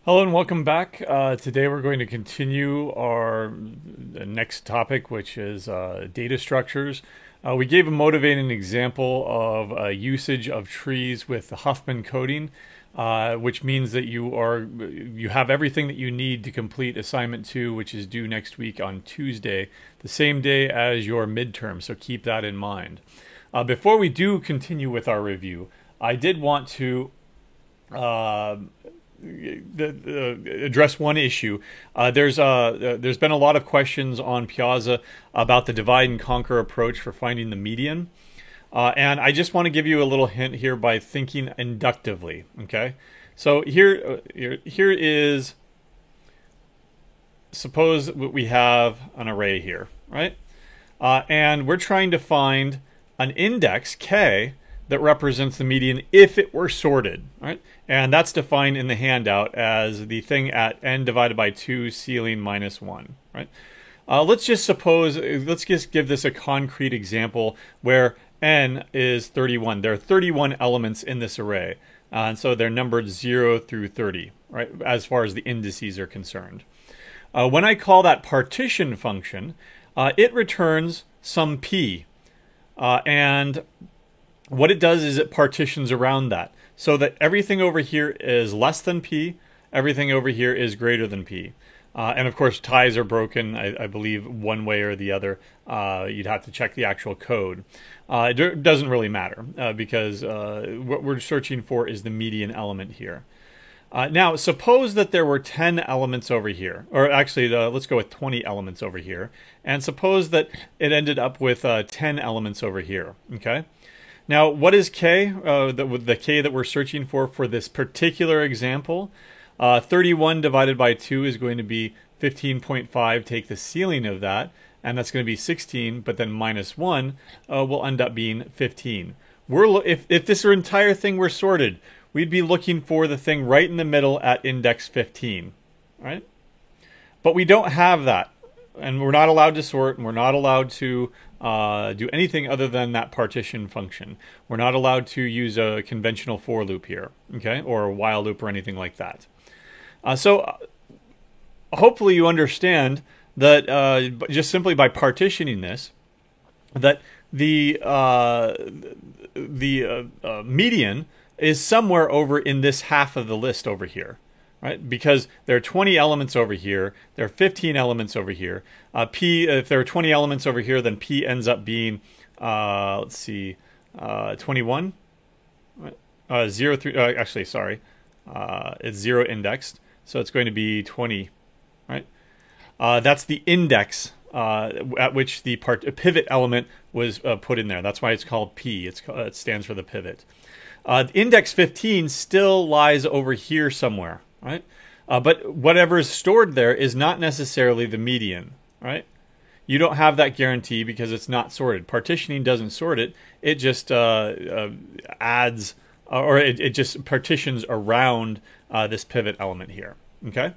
Hello and welcome back. Today we're going to continue our next topic, which is data structures. We gave a motivating example of usage of trees with the Huffman coding, which means that you have everything that you need to complete assignment 2, which is due next week on Tuesday, the same day as your midterm. So keep that in mind. Before we do continue with our review, I did want to address one issue. There's been a lot of questions on Piazza about the divide and conquer approach for finding the median, and I just want to give you a little hint here by thinking inductively. Okay, so here is, suppose we have an array here, right? And we're trying to find an index k that represents the median if it were sorted, right? And that's defined in the handout as the thing at n divided by 2 ceiling minus 1, right? Let's just give this a concrete example where n is 31. There are 31 elements in this array, and so they're numbered 0 through 30, right, as far as the indices are concerned. When I call that partition function, it returns some p, and what it does is it partitions around that so that everything over here is less than p, everything over here is greater than p. And of course, ties are broken, I believe, one way or the other. You'd have to check the actual code. It doesn't really matter because what we're searching for is the median element here. Now, suppose that there were 10 elements over here, or actually, let's go with 20 elements over here, and suppose that it ended up with 10 elements over here, okay? Now, what is k? The k that we're searching for this particular example, 31 divided by 2 is going to be 15.5. Take the ceiling of that, and that's going to be 16, but then minus 1 will end up being 15. If this entire thing were sorted, we'd be looking for the thing right in the middle at index 15, right? But we don't have that, and we're not allowed to sort, and we're not allowed to do anything other than that partition function. We're not allowed to use a conventional for loop here, okay, or a while loop or anything like that. So hopefully you understand that just simply by partitioning this, that the median is somewhere over in this half of the list over here, right? Because there are 20 elements over here, there are 15 elements over here. If there are 20 elements over here, then P ends up being, 21. 0 through, actually, sorry, it's 0 indexed, so it's going to be 20, right? That's the index at which the pivot element was put in there. That's why it's called P. It stands for the pivot. Index 15 still lies over here somewhere, right? But whatever is stored there is not necessarily the median, right? You don't have that guarantee because it's not sorted. Partitioning doesn't sort it. It just adds, or it just partitions around this pivot element here, okay?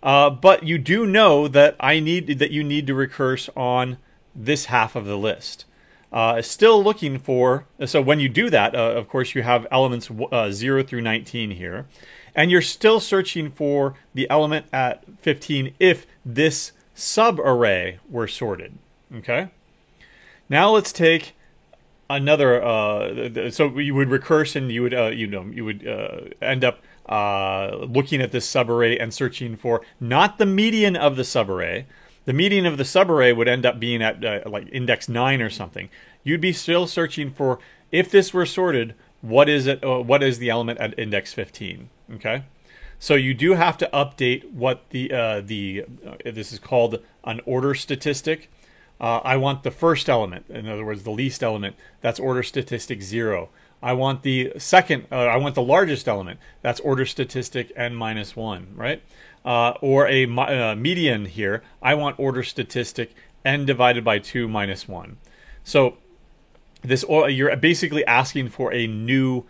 But you do know that you need to recurse on this half of the list. Still looking for, so when you do that, of course, you have elements 0 through 19 here, and you're still searching for the element at 15 if this subarray were sorted, okay? Now let's take another, so you would recurse and you would end up looking at this subarray and searching for not the median of the subarray. The median of the subarray would end up being at like index 9 or something. You'd be still searching for, if this were sorted, what is it? What is the element at index 15? Okay, so you do have to update what this is called an order statistic. I want the first element, in other words, the least element. That's order statistic 0. I want the second. I want the largest element. That's order statistic n minus 1, right? Or a median here. I want order statistic n divided by 2 minus 1. So you're basically asking for a new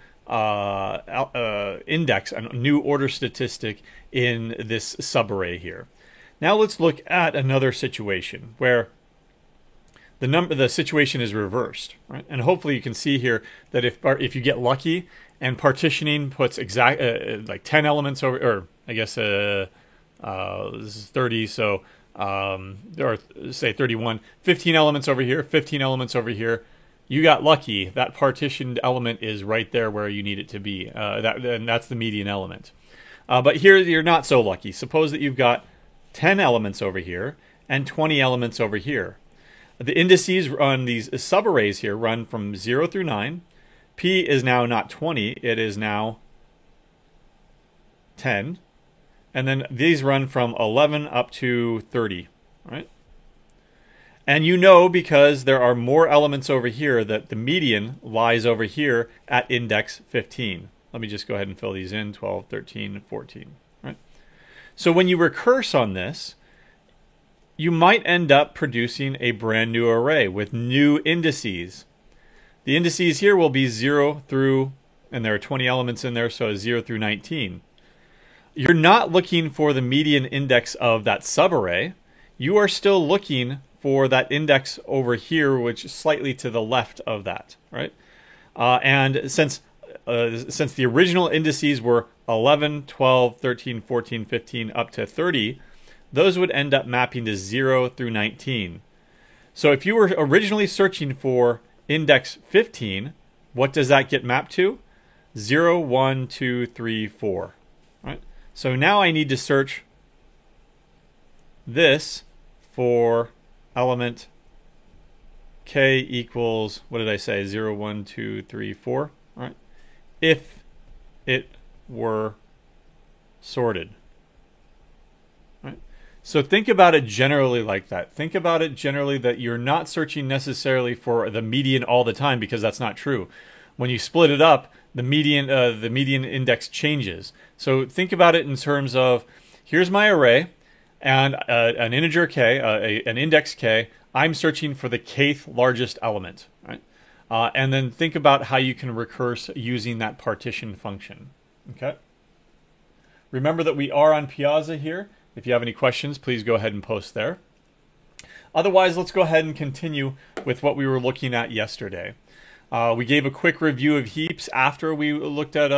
index, a new order statistic in this subarray here. Now let's look at another situation where the situation is reversed, right? And hopefully you can see here that if you get lucky and partitioning puts like 10 elements over, or I guess this is 30, so or say 31, 15 elements over here, 15 elements over here. You got lucky. That partitioned element is right there where you need it to be. And that's the median element. But here you're not so lucky. Suppose that you've got 10 elements over here and 20 elements over here. The indices on these subarrays here run from 0 through 9. P is now not 20, it is now 10. And then these run from 11 up to 30, right? And you know, because there are more elements over here, that the median lies over here at index 15. Let me just go ahead and fill these in, 12, 13, 14, right? So when you recurse on this, you might end up producing a brand new array with new indices. The indices here will be 0 through, and there are 20 elements in there, so 0 through 19. You're not looking for the median index of that subarray. You are still looking for that index over here, which is slightly to the left of that, right? And since the original indices were 11, 12, 13, 14, 15, up to 30, those would end up mapping to 0 through 19. So if you were originally searching for index 15, what does that get mapped to? 0, 1, 2, 3, 4. Right? So now I need to search this for element k equals, what did I say, 0, 1, 2, 3, 4, right? If it were sorted. Right? So think about it generally like that. Think about it generally that you're not searching necessarily for the median all the time, because that's not true. When you split it up, the median index changes. So think about it in terms of, here's my array, and an integer k, an index k. I'm searching for the kth largest element, right? And then think about how you can recurse using that partition function. Okay. Remember that we are on Piazza here. If you have any questions, please go ahead and post there. Otherwise, let's go ahead and continue with what we were looking at yesterday. We gave a quick review of heaps after we looked at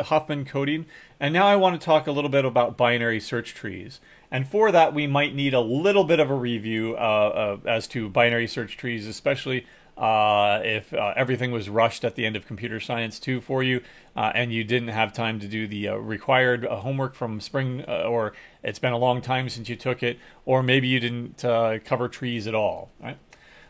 Huffman coding, and now I want to talk a little bit about binary search trees. And for that, we might need a little bit of a review as to binary search trees, especially if everything was rushed at the end of Computer Science 2 for you, and you didn't have time to do the required homework from spring, or it's been a long time since you took it, or maybe you didn't cover trees at all. Right?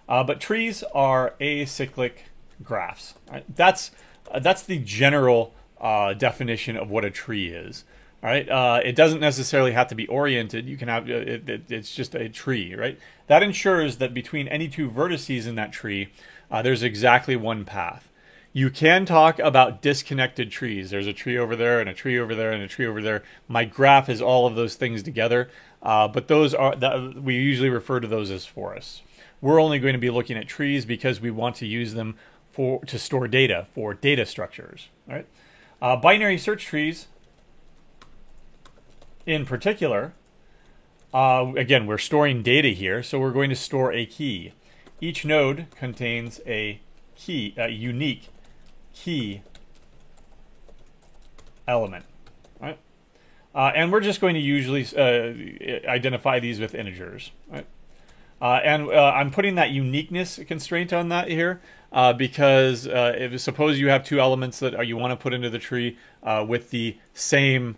But trees are acyclic graphs. Right? That's the general definition of what a tree is. All right, it doesn't necessarily have to be oriented. You can have it's just a tree, right? That ensures that between any two vertices in that tree, there's exactly one path. You can talk about disconnected trees. There's a tree over there, and a tree over there, and a tree over there. My graph is all of those things together, but those are we usually refer to those as forests. We're only going to be looking at trees because we want to use them to store data, for data structures. Right? Binary search trees, in particular, again, we're storing data here, so we're going to store a key. Each node contains a key, a unique key element. Right? And we're just going to usually identify these with integers. Right? And I'm putting that uniqueness constraint on that here because suppose you have two elements that you want to put into the tree with the same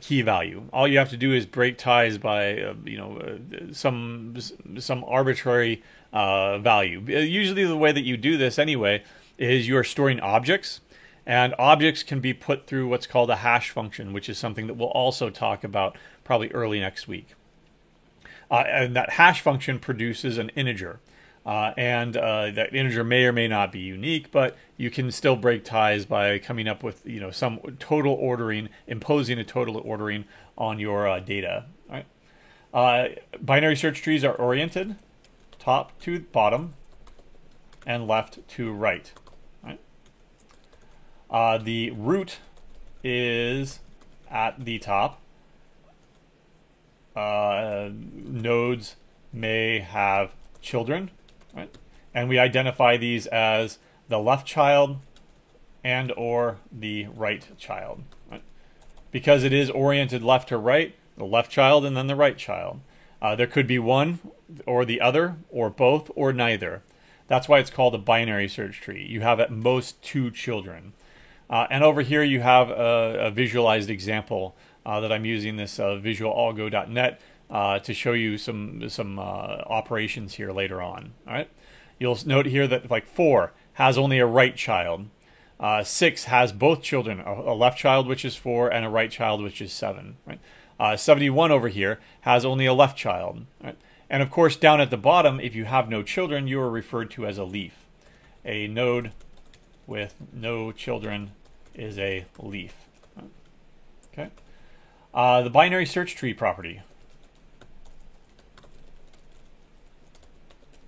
key value. All you have to do is break ties by some arbitrary value. Usually the way that you do this anyway is you are storing objects, and objects can be put through what's called a hash function, which is something that we'll also talk about probably early next week. And that hash function produces an integer. And that integer may or may not be unique, but you can still break ties by coming up with some total ordering, imposing a total ordering on your data. Right? Binary search trees are oriented top to bottom and left to right. Right? The root is at the top. Nodes may have children. Right? And we identify these as the left child and or the right child. Right? because it is oriented left to right, the left child and then the right child. There could be one or the other, or both, or neither. That's why it's called a binary search tree. You have at most 2 children. And over here you have a visualized example that I'm using, this visualalgo.net, to show you some operations here later on. All right. You'll note here that like 4 has only a right child. 6 has both children, a left child, which is 4, and a right child, which is 7. Right. 71 over here has only a left child. Right. And of course, down at the bottom, if you have no children, you are referred to as a leaf. A node with no children is a leaf. Okay. The binary search tree property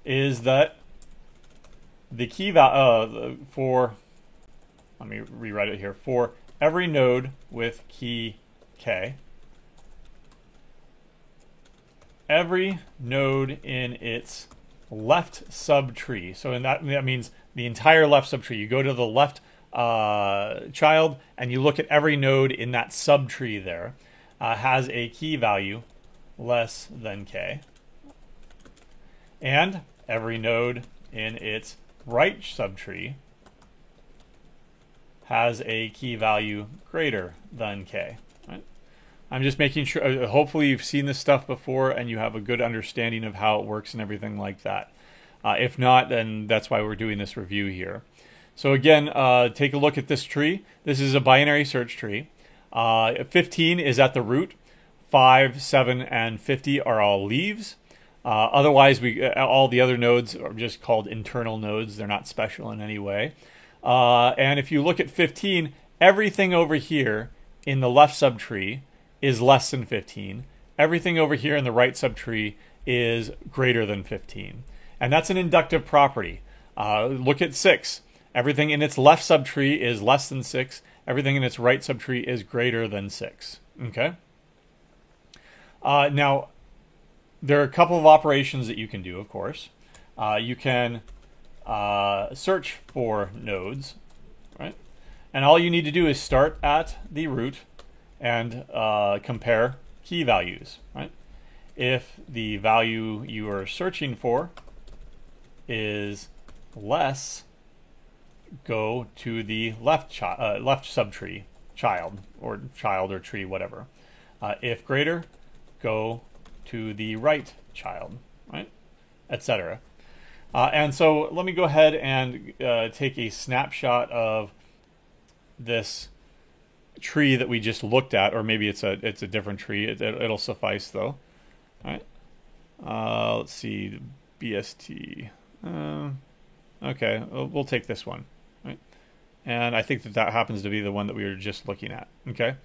is that the key value for, let me rewrite it here, for every node with key k, every node in its left subtree, so that means the entire left subtree, you go to the left child and you look at every node in that subtree there, has a key value less than k, and every node in its right subtree has a key value greater than k. Right? I'm just making sure, hopefully you've seen this stuff before and you have a good understanding of how it works and everything like that. If not, then that's why we're doing this review here. So again, take a look at this tree. This is a binary search tree. 15 is at the root. 5, 7, and 50 are all leaves. Otherwise, all the other nodes are just called internal nodes. They're not special in any way. And if you look at 15, everything over here in the left subtree is less than 15. Everything over here in the right subtree is greater than 15. And that's an inductive property. Look at 6. Everything in its left subtree is less than 6. Everything in its right subtree is greater than 6. Okay? Now, there are a couple of operations that you can do, of course. You can search for nodes, right? And all you need to do is start at the root and compare key values, right? If the value you are searching for is less, go to the left subtree, child or tree, whatever. If greater, go to the right child, right, etc. And so let me go ahead and take a snapshot of this tree that we just looked at, or maybe it's a different tree. It'll suffice though. All right. Let's see, BST. Okay, we'll take this one, right? And I think that happens to be the one that we were just looking at. Okay.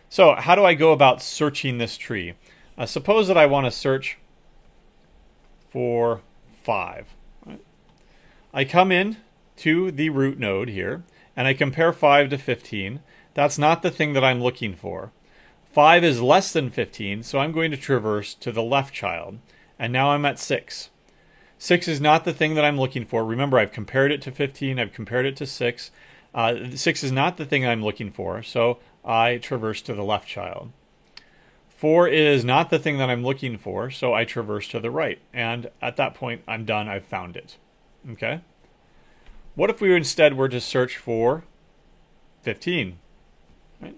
So how do I go about searching this tree? Suppose that I want to search for 5. Right? I come in to the root node here, and I compare 5 to 15. That's not the thing that I'm looking for. 5 is less than 15, so I'm going to traverse to the left child. And now I'm at 6. 6 is not the thing that I'm looking for. Remember, I've compared it to 15. I've compared it to 6. 6 is not the thing I'm looking for, so I traverse to the left child. 4 is not the thing that I'm looking for, so I traverse to the right. And at that point, I'm done. I've found it. Okay? What if we instead were to search for 15? Right?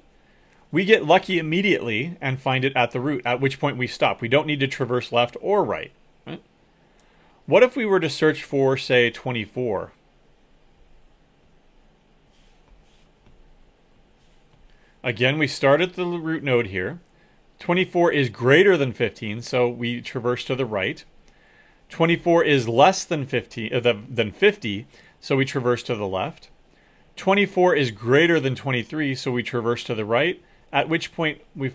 We get lucky immediately and find it at the root, at which point we stop. We don't need to traverse left or right. Right? What if we were to search for, say, 24? Again, we start at the root node here. 24 is greater than 15, so we traverse to the right. 24 is less than 50, so we traverse to the left. 24 is greater than 23, so we traverse to the right, at which point we've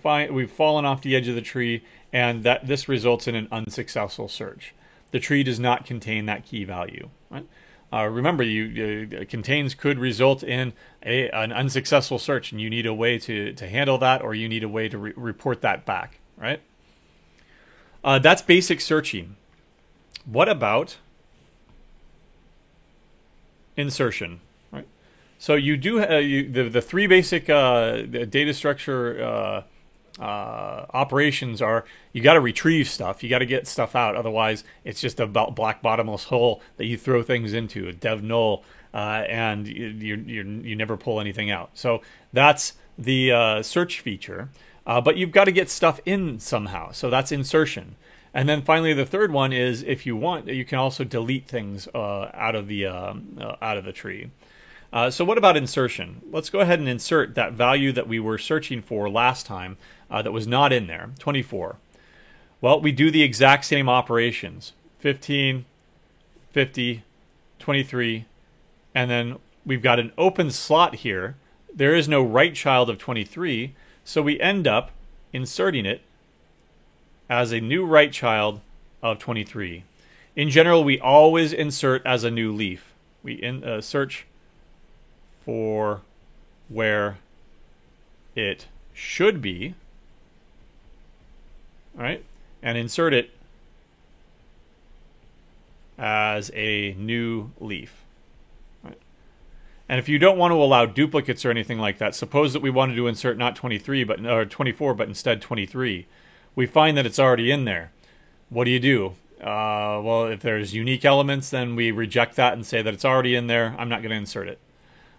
fallen off the edge of the tree, and this results in an unsuccessful search. The tree does not contain that key value. Right? Remember, contains could result in an unsuccessful search, and you need a way to handle that, or you need a way to report that back, right? That's basic searching. What about insertion? Right? So you do the three basic data structure operations are: you got to retrieve stuff, you got to get stuff out. Otherwise, it's just a black bottomless hole that you throw things into, a dev null, and you never pull anything out. So that's the search feature. But you've got to get stuff in somehow. So that's insertion. And then finally, the third one is, if you want, you can also delete things out of the tree. So what about insertion? Let's go ahead and insert that value that we were searching for last time that was not in there, 24. Well, we do the exact same operations, 15, 50, 23, and then we've got an open slot here. There is no right child of 23, so we end up inserting it as a new right child of 23. In general, we always insert as a new leaf. We search for where it should be, right? And insert it as a new leaf. Right? And if you don't want to allow duplicates or anything like that, suppose that we wanted to insert not 23 or 24, but instead 23. We find that it's already in there. What do? Well, if there's unique elements, then we reject that and say that it's already in there. I'm not going to insert it.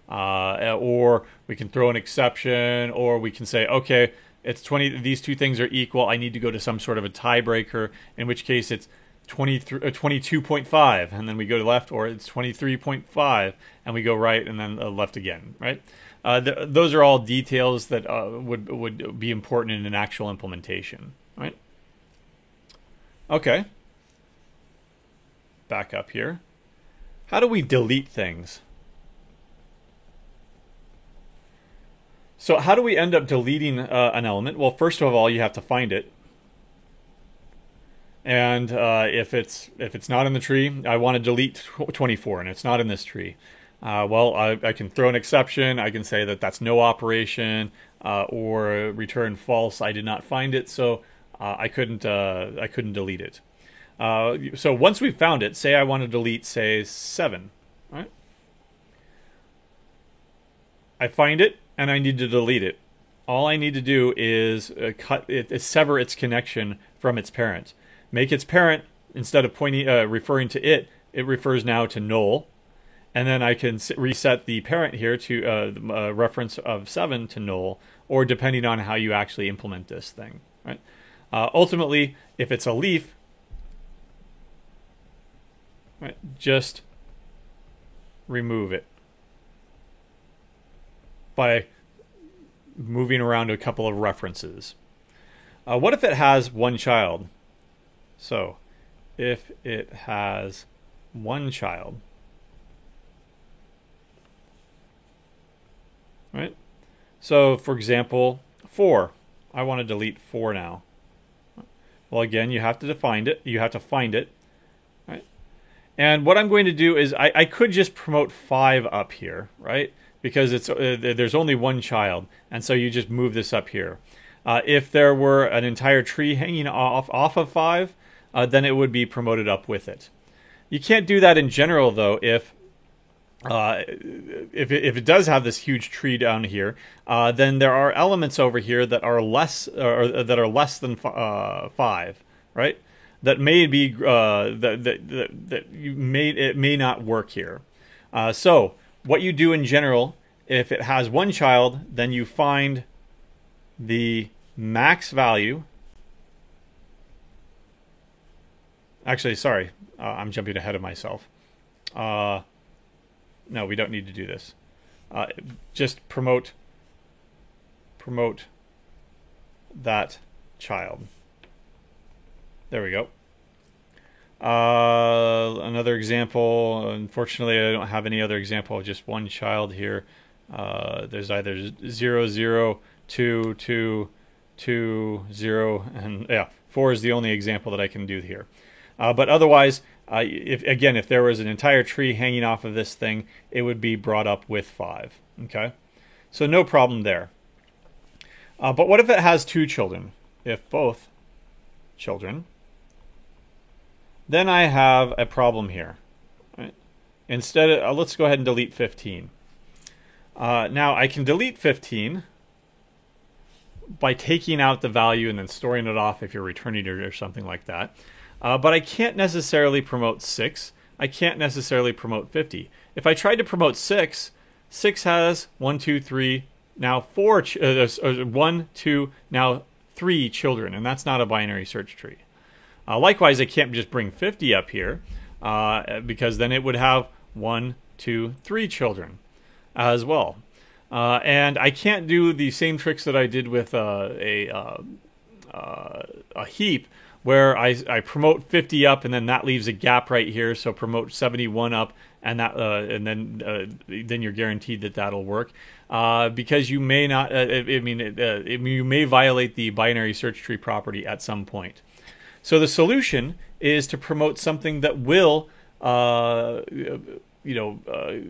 Or we can throw an exception, or we can say, okay, it's 20. These two things are equal. I need to go to some sort of a tiebreaker, in which case it's 22.5, and then we go to left, or it's 23.5, and we go right, and then left again, right? Those are all details that would be important in an actual implementation, right? Okay. Back up here. How do we delete things? So how do we end up deleting an element? Well, first of all, you have to find it. And if it's not in the tree, I want to delete 24, and it's not in this tree. Well, I can throw an exception. I can say that that's no operation, or return false. I did not find it, so I couldn't delete it. So once we've found it, say I want to delete, say 7, right? I find it and I need to delete it. All I need to do is sever its connection from its parent. Make its parent, instead of referring to it, it refers now to null. And then I can reset the parent here to the reference of 7 to null, or depending on how you actually implement this thing. Right? Ultimately, if it's a leaf, right, just remove it by moving around a couple of references. What if it has one child? So, if it has one child, right? So, for example, 4. I want to delete 4 now. Well, again, you have to define it. You have to find it, right? And what I'm going to do is I could just promote 5 up here, right? Because it's there's only one child, and so you just move this up here. If there were an entire tree hanging off of 5, then it would be promoted up with it. You can't do that in general, though, if it does have this huge tree down here, then there are elements over here that are less than 5, right? That may be it may not work here. So what you do in general, if it has one child, then you find the max value. Actually, sorry, I'm jumping ahead of myself. No, we don't need to do this. Just promote that child. There we go. Another example. Unfortunately, I don't have any other example of just one child here. There's either 0, 0, 2, 2, 2, 0, and yeah, 4 is the only example that I can do here. But otherwise, if there was an entire tree hanging off of this thing, it would be brought up with 5. Okay, so no problem there. But what if it has 2 children? If both children, then I have a problem here. Right? Instead, let's go ahead and delete 15. Now I can delete 15 by taking out the value and then storing it off if you're returning it or something like that. But I can't necessarily promote 6. I can't necessarily promote 50. If I tried to promote 6, 6 has 1, 2, 3, now 4, 1, 2, now 3 children, and that's not a binary search tree. Likewise, I can't just bring 50 up here because then it would have 1, 2, 3 children as well. And I can't do the same tricks that I did with a heap, where I promote 50 up and then that leaves a gap right here. So promote 71 up, and that then you're guaranteed that that'll work, because you may not. You may violate the binary search tree property at some point. So the solution is to promote something that will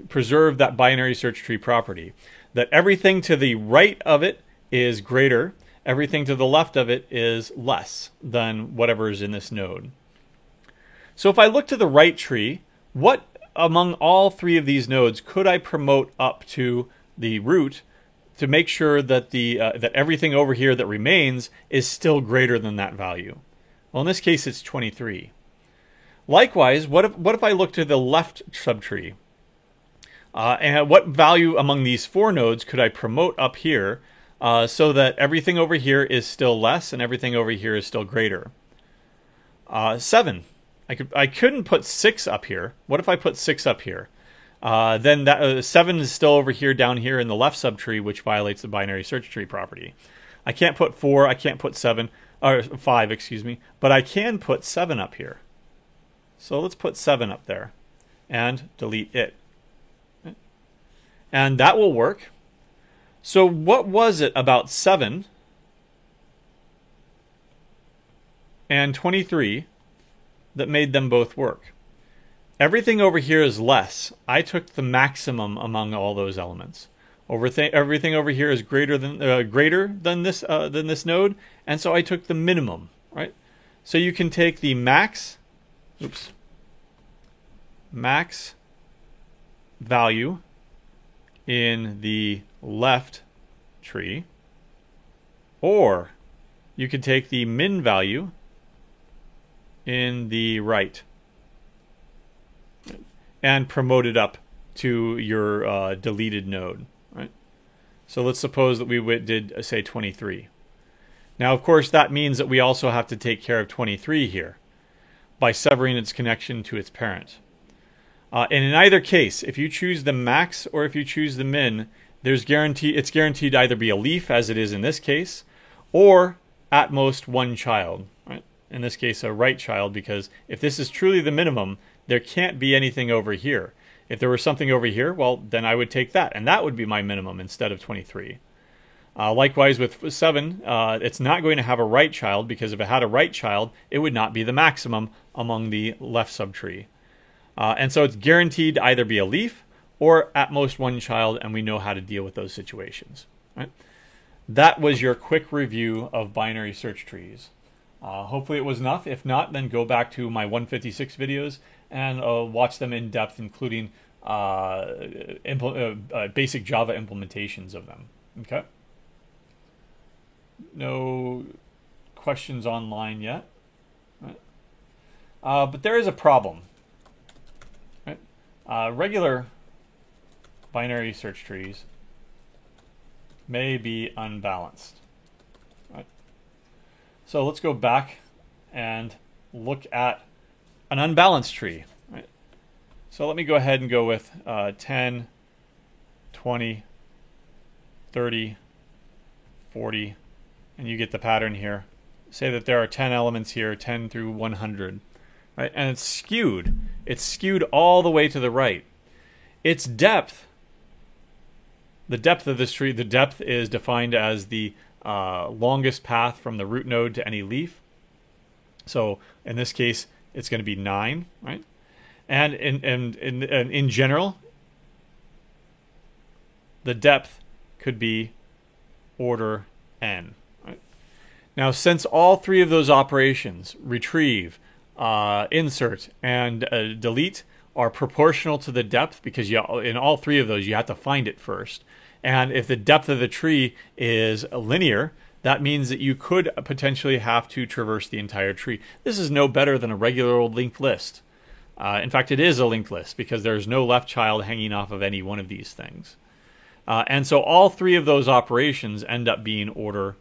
preserve that binary search tree property. That everything to the right of it is greater, everything to the left of it is less than whatever is in this node. So if I look to the right tree, what among all 3 of these nodes could I promote up to the root to make sure that that everything over here that remains is still greater than that value? Well, in this case, it's 23. Likewise, what if I look to the left subtree? And what value among these 4 nodes could I promote up here so that everything over here is still less and everything over here is still greater? 7. I couldn't put 6 up here. What if I put 6 up here? Then that 7 is still over here, down here in the left subtree, which violates the binary search tree property. I can't put 4. I can't put 7 or 5, excuse me. But I can put 7 up here. So let's put 7 up there and delete it. And that will work. So what was it about 7 and 23 that made them both work? Everything over here is less. I took the maximum among all those elements. Everything over here is greater than this node, and so I took the minimum, right? So you can take the max value in the left tree, or you could take the min value in the right and promote it up to your deleted node, right? So let's suppose that we did say 23. Now, of course, that means that we also have to take care of 23 here by severing its connection to its parent. And in either case, if you choose the max or if you choose the min, it's guaranteed to either be a leaf, as it is in this case, or at most 1 child, right? In this case, a right child, because if this is truly the minimum, there can't be anything over here. If there were something over here, well, then I would take that, and that would be my minimum instead of 23. Likewise with 7, it's not going to have a right child, because if it had a right child, it would not be the maximum among the left subtree. And so it's guaranteed to either be a leaf or at most 1 child, and we know how to deal with those situations. Right? That was your quick review of binary search trees. Hopefully it was enough. If not, then go back to my 156 videos and watch them in depth, including basic Java implementations of them. Okay? No questions online yet. Right? But there is a problem. Right? Regular binary search trees may be unbalanced. Right? So let's go back and look at an unbalanced tree. Right? So let me go ahead and go with 10, 20, 30, 40, and you get the pattern here. Say that there are 10 elements here, 10 through 100. Right? And it's skewed. It's skewed all the way to the right. Its depth, the depth of this tree, the depth is defined as the longest path from the root node to any leaf. So in this case, it's going to be 9, right? And in general, the depth could be order n. Right? Now, since all 3 of those operations, retrieve, insert, and delete, are proportional to the depth, because in all three of those you have to find it first. And if the depth of the tree is linear, that means that you could potentially have to traverse the entire tree. This is no better than a regular old linked list. In fact, it is a linked list because there's no left child hanging off of any one of these things. And so all three of those operations end up being order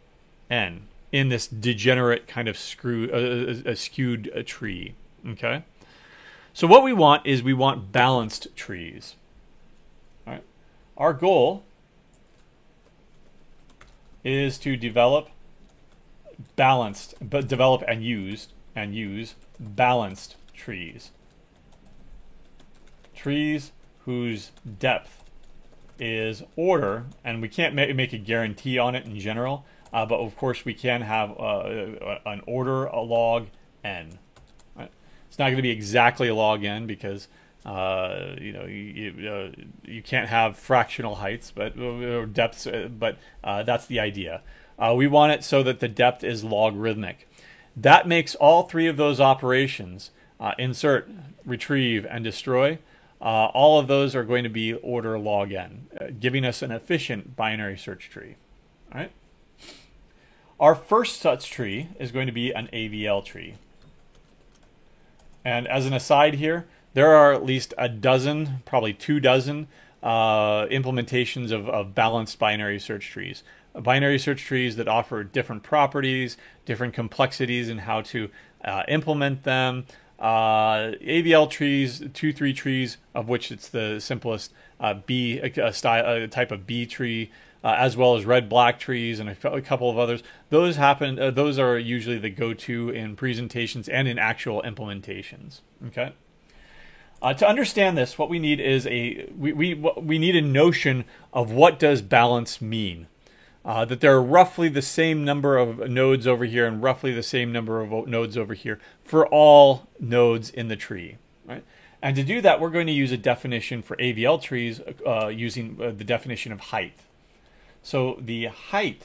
n in this degenerate kind of skewed tree. Okay? So what we want is we want balanced trees. All right? Our goal is to develop and use balanced trees. Trees whose depth is order, and we can't make a guarantee on it in general, but of course we can have an order, a log n. Right? It's not going to be exactly a log n because you can't have fractional heights, or depths, but that's the idea. We want it so that the depth is logarithmic. That makes all three of those operations, insert, retrieve, and destroy, all of those are going to be order log n, giving us an efficient binary search tree. All right? Our first such tree is going to be an AVL tree. And as an aside here, there are at least a dozen, probably 24 implementations of balanced binary search trees. Binary search trees that offer different properties, different complexities in how to implement them. AVL trees, 2-3 trees, of which it's the simplest type of B tree, as well as red-black trees and a couple of others. Those are usually the go-to in presentations and in actual implementations. Okay. To understand this, what we need is we need a notion of what does balance mean. That there are roughly the same number of nodes over here and roughly the same number of nodes over here for all nodes in the tree. Right? And to do that, we're going to use a definition for AVL trees using the definition of height. So the height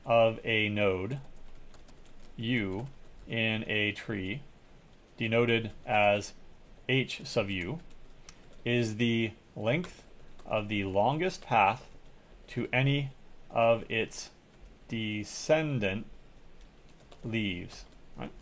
of a node U in a tree, denoted as H sub U, is the length of the longest path to any of its descendant leaves. Right?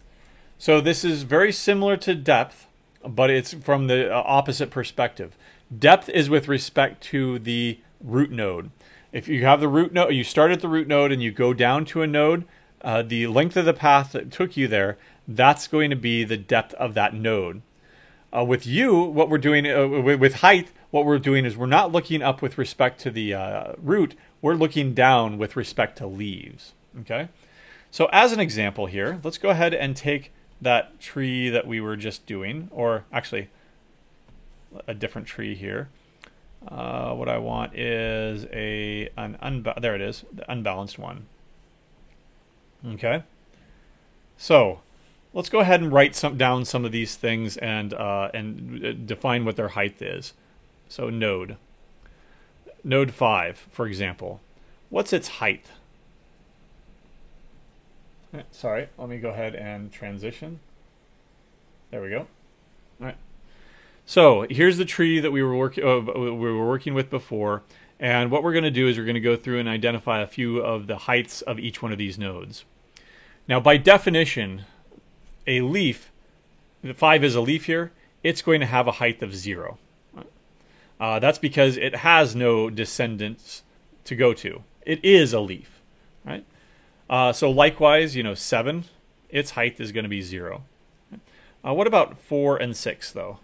So this is very similar to depth, but it's from the opposite perspective. Depth is with respect to the root node. If you have the root node, you start at the root node and you go down to a node, the length of the path that took you there, that's going to be the depth of that node. With U, what we're doing with height, what we're doing is we're not looking up with respect to the root, we're looking down with respect to leaves. Okay? So as an example here, let's go ahead and take that tree that we were just doing, or actually a different tree here. What I want is there it is, the unbalanced one. Okay? So let's go ahead and write down some of these things and define what their height is. So node 5, for example. What's its height? Sorry, let me go ahead and transition. There we go. All right. So here's the tree that we were working with before, and what we're going to do is we're going to go through and identify a few of the heights of each one of these nodes. Now, by definition, a leaf, the 5 is a leaf here, it's going to have a height of 0. That's because it has no descendants to go to. It is a leaf, right? So likewise, 7, its height is going to be 0. What about 4 and 6, though?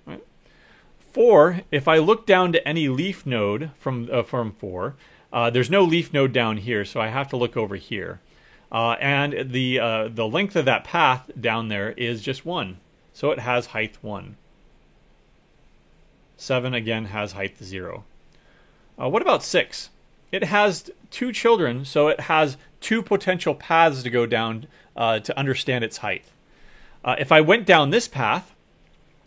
Right? 4, if I look down to any leaf node from 4, there's no leaf node down here, so I have to look over here. And the length of that path down there is just 1, so it has height 1. 7 again has height 0. What about 6? It has 2 children, so it has 2 potential paths to go down to understand its height. If I went down this path,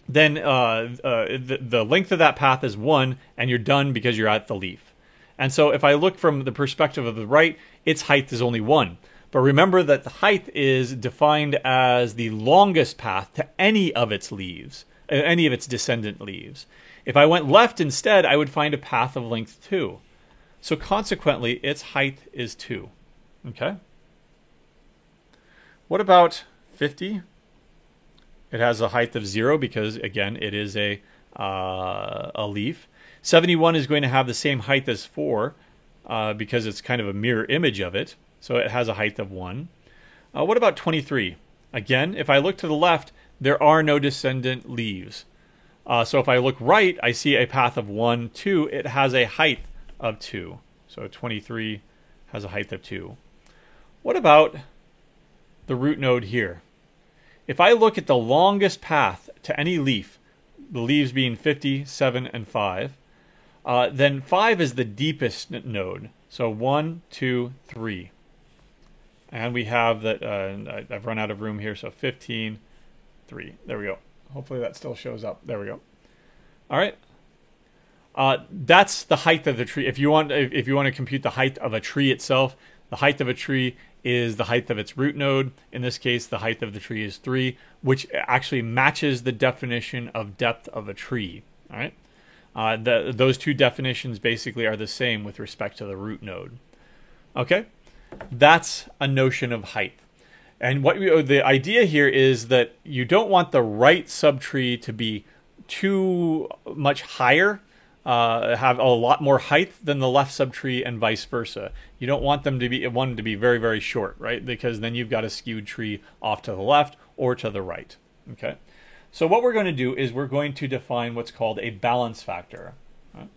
then the length of that path is 1, and you're done because you're at the leaf. And so if I look from the perspective of the right, its height is only 1. But remember that the height is defined as the longest path to any of its leaves, any of its descendant leaves. If I went left instead, I would find a path of length 2. So consequently, its height is 2. Okay? What about 50? It has a height of 0 because, again, it is a leaf. 71 is going to have the same height as 4 because it's kind of a mirror image of it. So it has a height of 1. What about 23? Again, if I look to the left, there are no descendant leaves. So if I look right, I see a path of 1, 2. It has a height of 2. So 23 has a height of 2. What about the root node here? If I look at the longest path to any leaf, the leaves being 50, 7, and 5, then 5 is the deepest node. So 1, 2, 3. And we have that, I've run out of room here, so 15, 3. There we go. Hopefully that still shows up. There we go. All right. That's the height of the tree. If you want to compute the height of a tree itself, the height of a tree is the height of its root node. In this case, the height of the tree is 3, which actually matches the definition of depth of a tree. All right. Those two definitions basically are the same with respect to the root node. Okay. That's a notion of height. And the idea here is that you don't want the right subtree to be too much higher, have a lot more height than the left subtree, and vice versa. You don't want them to be very, very short, right? Because then you've got a skewed tree off to the left or to the right. Okay. So what we're going to do is we're going to define what's called a balance factor. Right?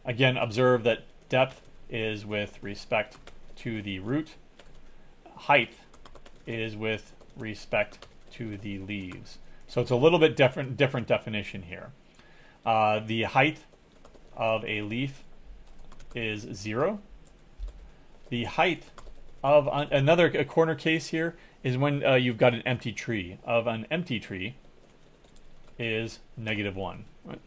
Again, observe that depth is with respect to the root. Height is with respect to the leaves. So it's a little bit different definition here. The height of a leaf is 0. The height of a corner case here is when you've got an empty tree. Of an empty tree is -1. Right?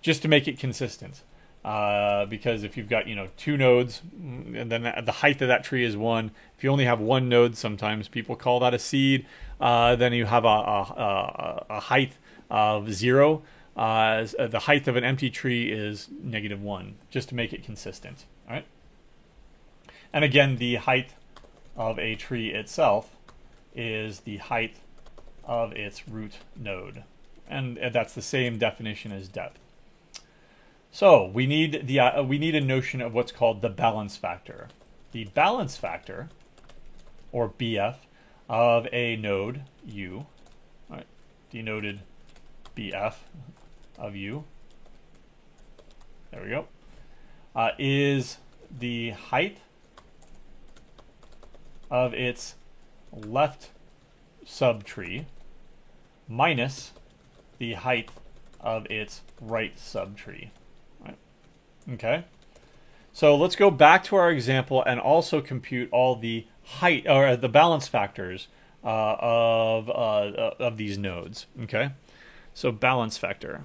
Just to make it consistent. Because if you've got 2 nodes, and then the height of that tree is 1. If you only have 1 node, sometimes people call that a seed. Then you have a height of 0. The height of an empty tree is -1, just to make it consistent. All right. And again, the height of a tree itself is the height of its root node, and that's the same definition as depth. So we need a notion of what's called the balance factor. The balance factor, or BF, of a node U, right, denoted BF of U. There we go. Is the height of its left subtree minus the height of its right subtree. Okay, so let's go back to our example and also compute all the height or the balance factors of these nodes. Okay, so balance factor.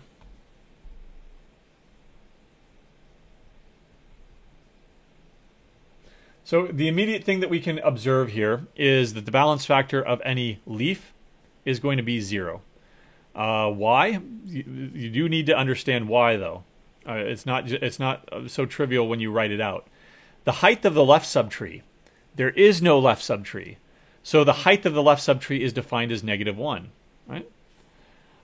So the immediate thing that we can observe here is that the balance factor of any leaf is going to be 0. Why? You do need to understand why, though. It's not so trivial when you write it out. The height of the left subtree, there is no left subtree. So the height of the left subtree is defined as -1, right?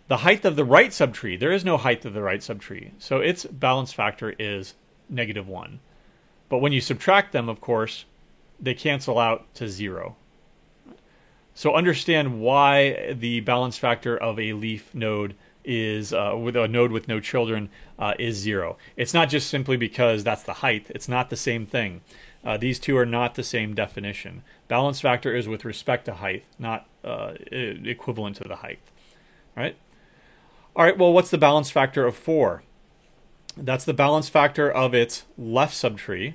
The height of the right subtree, there is no height of the right subtree. So its balance factor is -1. But when you subtract them, of course, they cancel out to 0. So understand why the balance factor of a leaf node is with a node with no children is 0. It's not just simply because that's the height. It's not the same thing. These two are not the same definition. Balance factor is with respect to height, not equivalent to the height. Right? All right, well, what's the balance factor of 4? That's the balance factor of its left subtree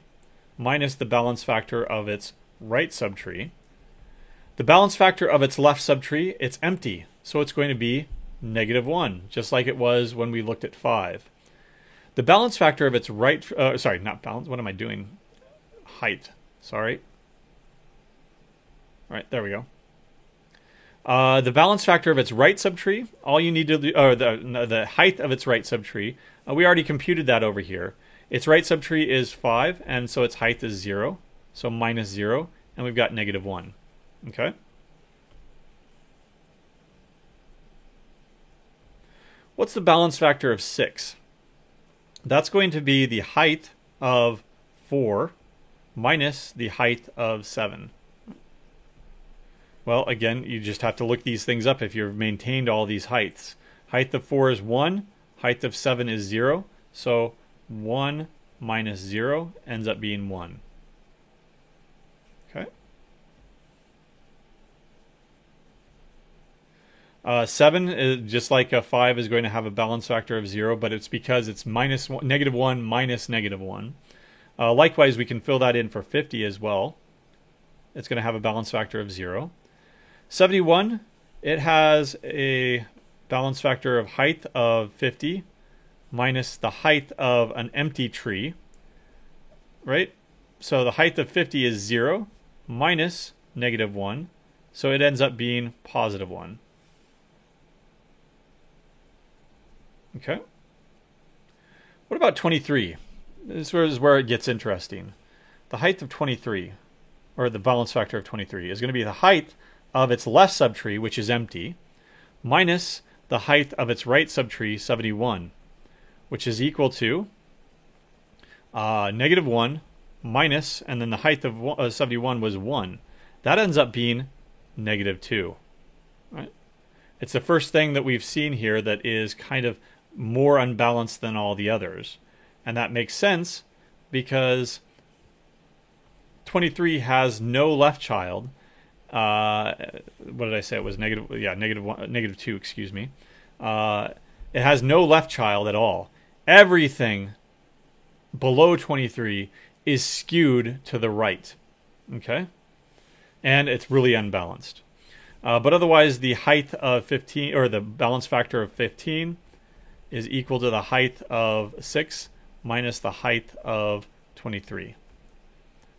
minus the balance factor of its right subtree. The balance factor of its left subtree, it's empty, so it's going to be -1, just like it was when we looked at 5. The balance factor of its right, sorry, not balance, what am I doing? Height, sorry. Right, there we go. The balance factor of its right subtree, all you need to do, or the height of its right subtree, we already computed that over here. Its right subtree is 5, and so its height is 0, so minus 0, and we've got negative 1. Okay? What's the balance factor of 6? That's going to be the height of 4 minus the height of 7. Well, again, you just have to look these things up if you've maintained all these heights. Height of 4 is 1, height of 7 is 0, so 1 minus 0 ends up being 1. Okay. 7, is just like a 5, is going to have a balance factor of 0, but it's because it's negative 1 minus negative 1. Likewise, we can fill that in for 50 as well. It's going to have a balance factor of 0. 71, it has a balance factor of height of 50 minus the height of an empty tree, right? So the height of 50 is 0 minus negative 1, so it ends up being positive 1. Okay. What about 23? This is where it gets interesting. The height of 23, or the balance factor of 23, is going to be the height of its left subtree, which is empty, minus the height of its right subtree, 71, which is equal to negative 1 minus, and then the height of 71 was 1. That ends up being negative 2. Right? It's the first thing that we've seen here that is kind of more unbalanced than all the others. And that makes sense because 23 has no left child. What did I say? It was negative. Yeah, negative 2. Excuse me. It has no left child at all. Everything below 23 is skewed to the right. Okay, and it's really unbalanced. But otherwise, the height of 15, or the balance factor of 15, is equal to the height of 6 minus the height of 23.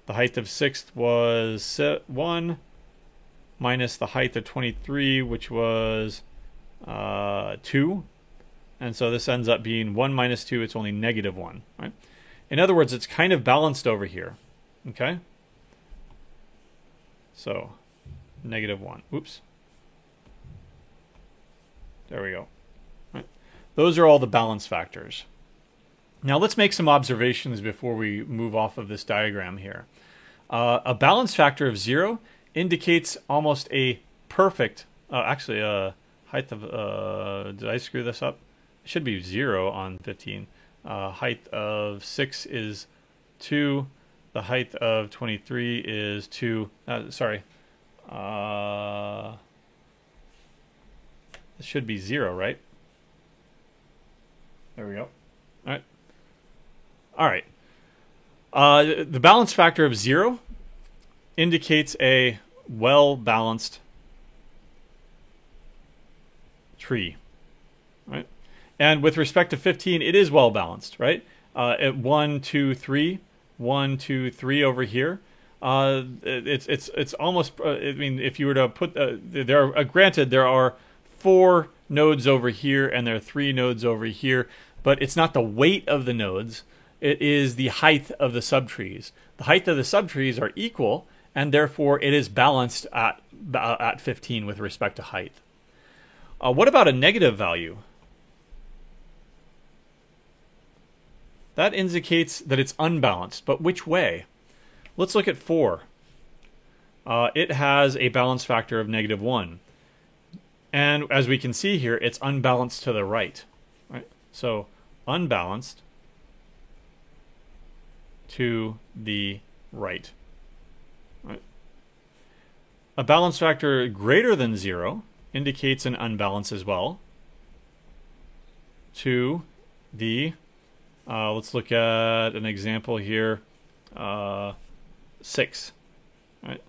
The height of 6 was 1 minus the height of 23, which was 2. And so this ends up being 1 minus 2. It's only negative 1. Right? In other words, it's kind of balanced over here. Okay? So, negative 1. Oops. There we go. Right. Those are all the balance factors. Now let's make some observations before we move off of this diagram here. A balance factor of 0 indicates almost a perfect, height of, did I screw this up? It should be 0 on 15. Height of 6 is 2. The height of 23 is 2. Sorry. This should be 0, right? There we go. All right. The balance factor of 0 indicates a well-balanced tree, right? And with respect to 15, it is well-balanced, right? At 1, 2, 3, 1, 2, 3 over here. It's almost. I mean, if you were to put granted, there are 4 nodes over here and there are 3 nodes over here, but it's not the weight of the nodes. It is the height of the subtrees. The height of the subtrees are equal, and therefore it is balanced at 15 with respect to height. What about a negative value? That indicates that it's unbalanced, but which way? Let's look at 4. It has a balance factor of negative 1. And as we can see here, it's unbalanced to the right. Right? So unbalanced to the right. Right? A balance factor greater than 0 indicates an unbalance as well to the, let's look at an example here, 6. Right?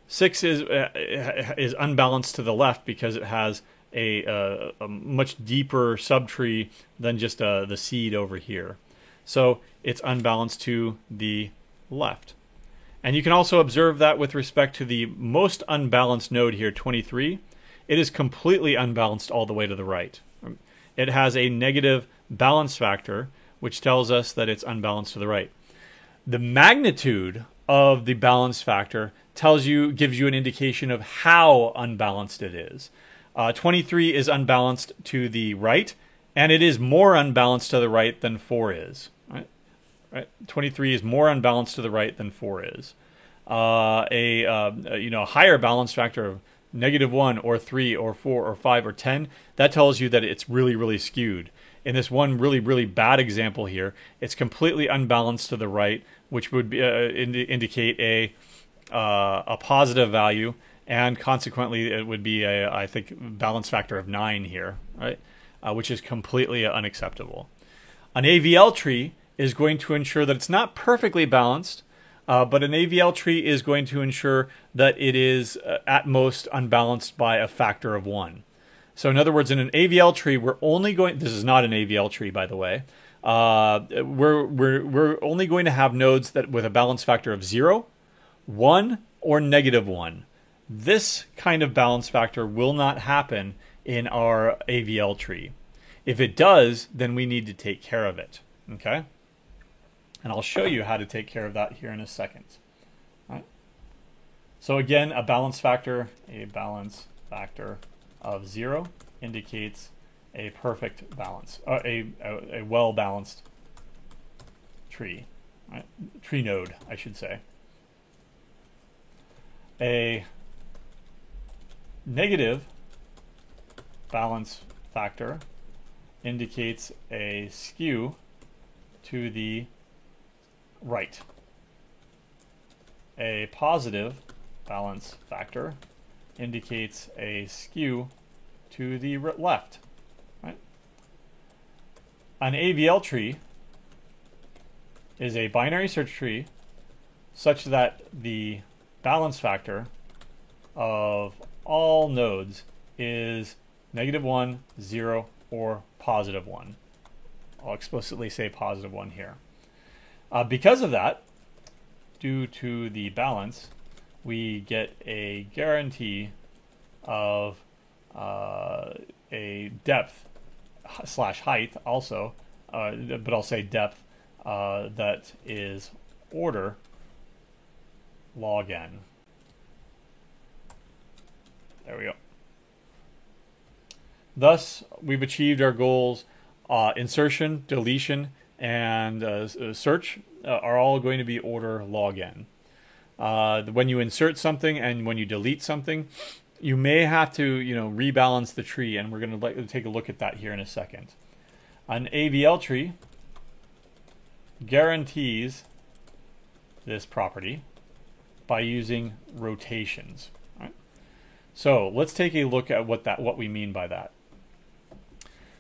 6 is unbalanced to the left because it has a much deeper subtree than just the seed over here. So it's unbalanced to the left. And you can also observe that with respect to the most unbalanced node here, 23. It is completely unbalanced all the way to the right. It has a negative balance factor, which tells us that it's unbalanced to the right. The magnitude of the balance factor gives you an indication of how unbalanced it is. 23 is unbalanced to the right, and it is more unbalanced to the right than 4 is. Right? 23 is more unbalanced to the right than 4 is. A higher balance factor of -1 or 3 or 4 or 5 or 10, that tells you that it's really, really skewed. In this one really, really bad example here, it's completely unbalanced to the right, which would be, indicate a positive value, and consequently it would be I think, balance factor of 9 here, right? Which is completely unacceptable. An AVL tree is going to ensure that it's not perfectly balanced, but an AVL tree is going to ensure that it is at most unbalanced by a factor of 1. So in other words, in an AVL tree, this is not an AVL tree, by the way. We're only going to have nodes that with a balance factor of 0, 1, or -1. This kind of balance factor will not happen in our AVL tree. If it does, then we need to take care of it. Okay? And I'll show you how to take care of that here in a second. All right. So again, a balance factor of 0 indicates a perfect balance, or a well-balanced tree, right? Tree node, I should say. A negative balance factor indicates a skew to the right. A positive balance factor indicates a skew to the left. Right? An AVL tree is a binary search tree such that the balance factor of all nodes is -1, 0, or +1. I'll explicitly say +1 here. Because of that, due to the balance, we get a guarantee of a depth / height also, but I'll say depth, that is order log n. There we go. Thus, we've achieved our goals. Insertion, deletion, and search are all going to be order log n. When you insert something and when you delete something, you may have to rebalance the tree, and we're going to take a look at that here in a second. An AVL tree guarantees this property by using rotations. Right? So let's take a look at what we mean by that.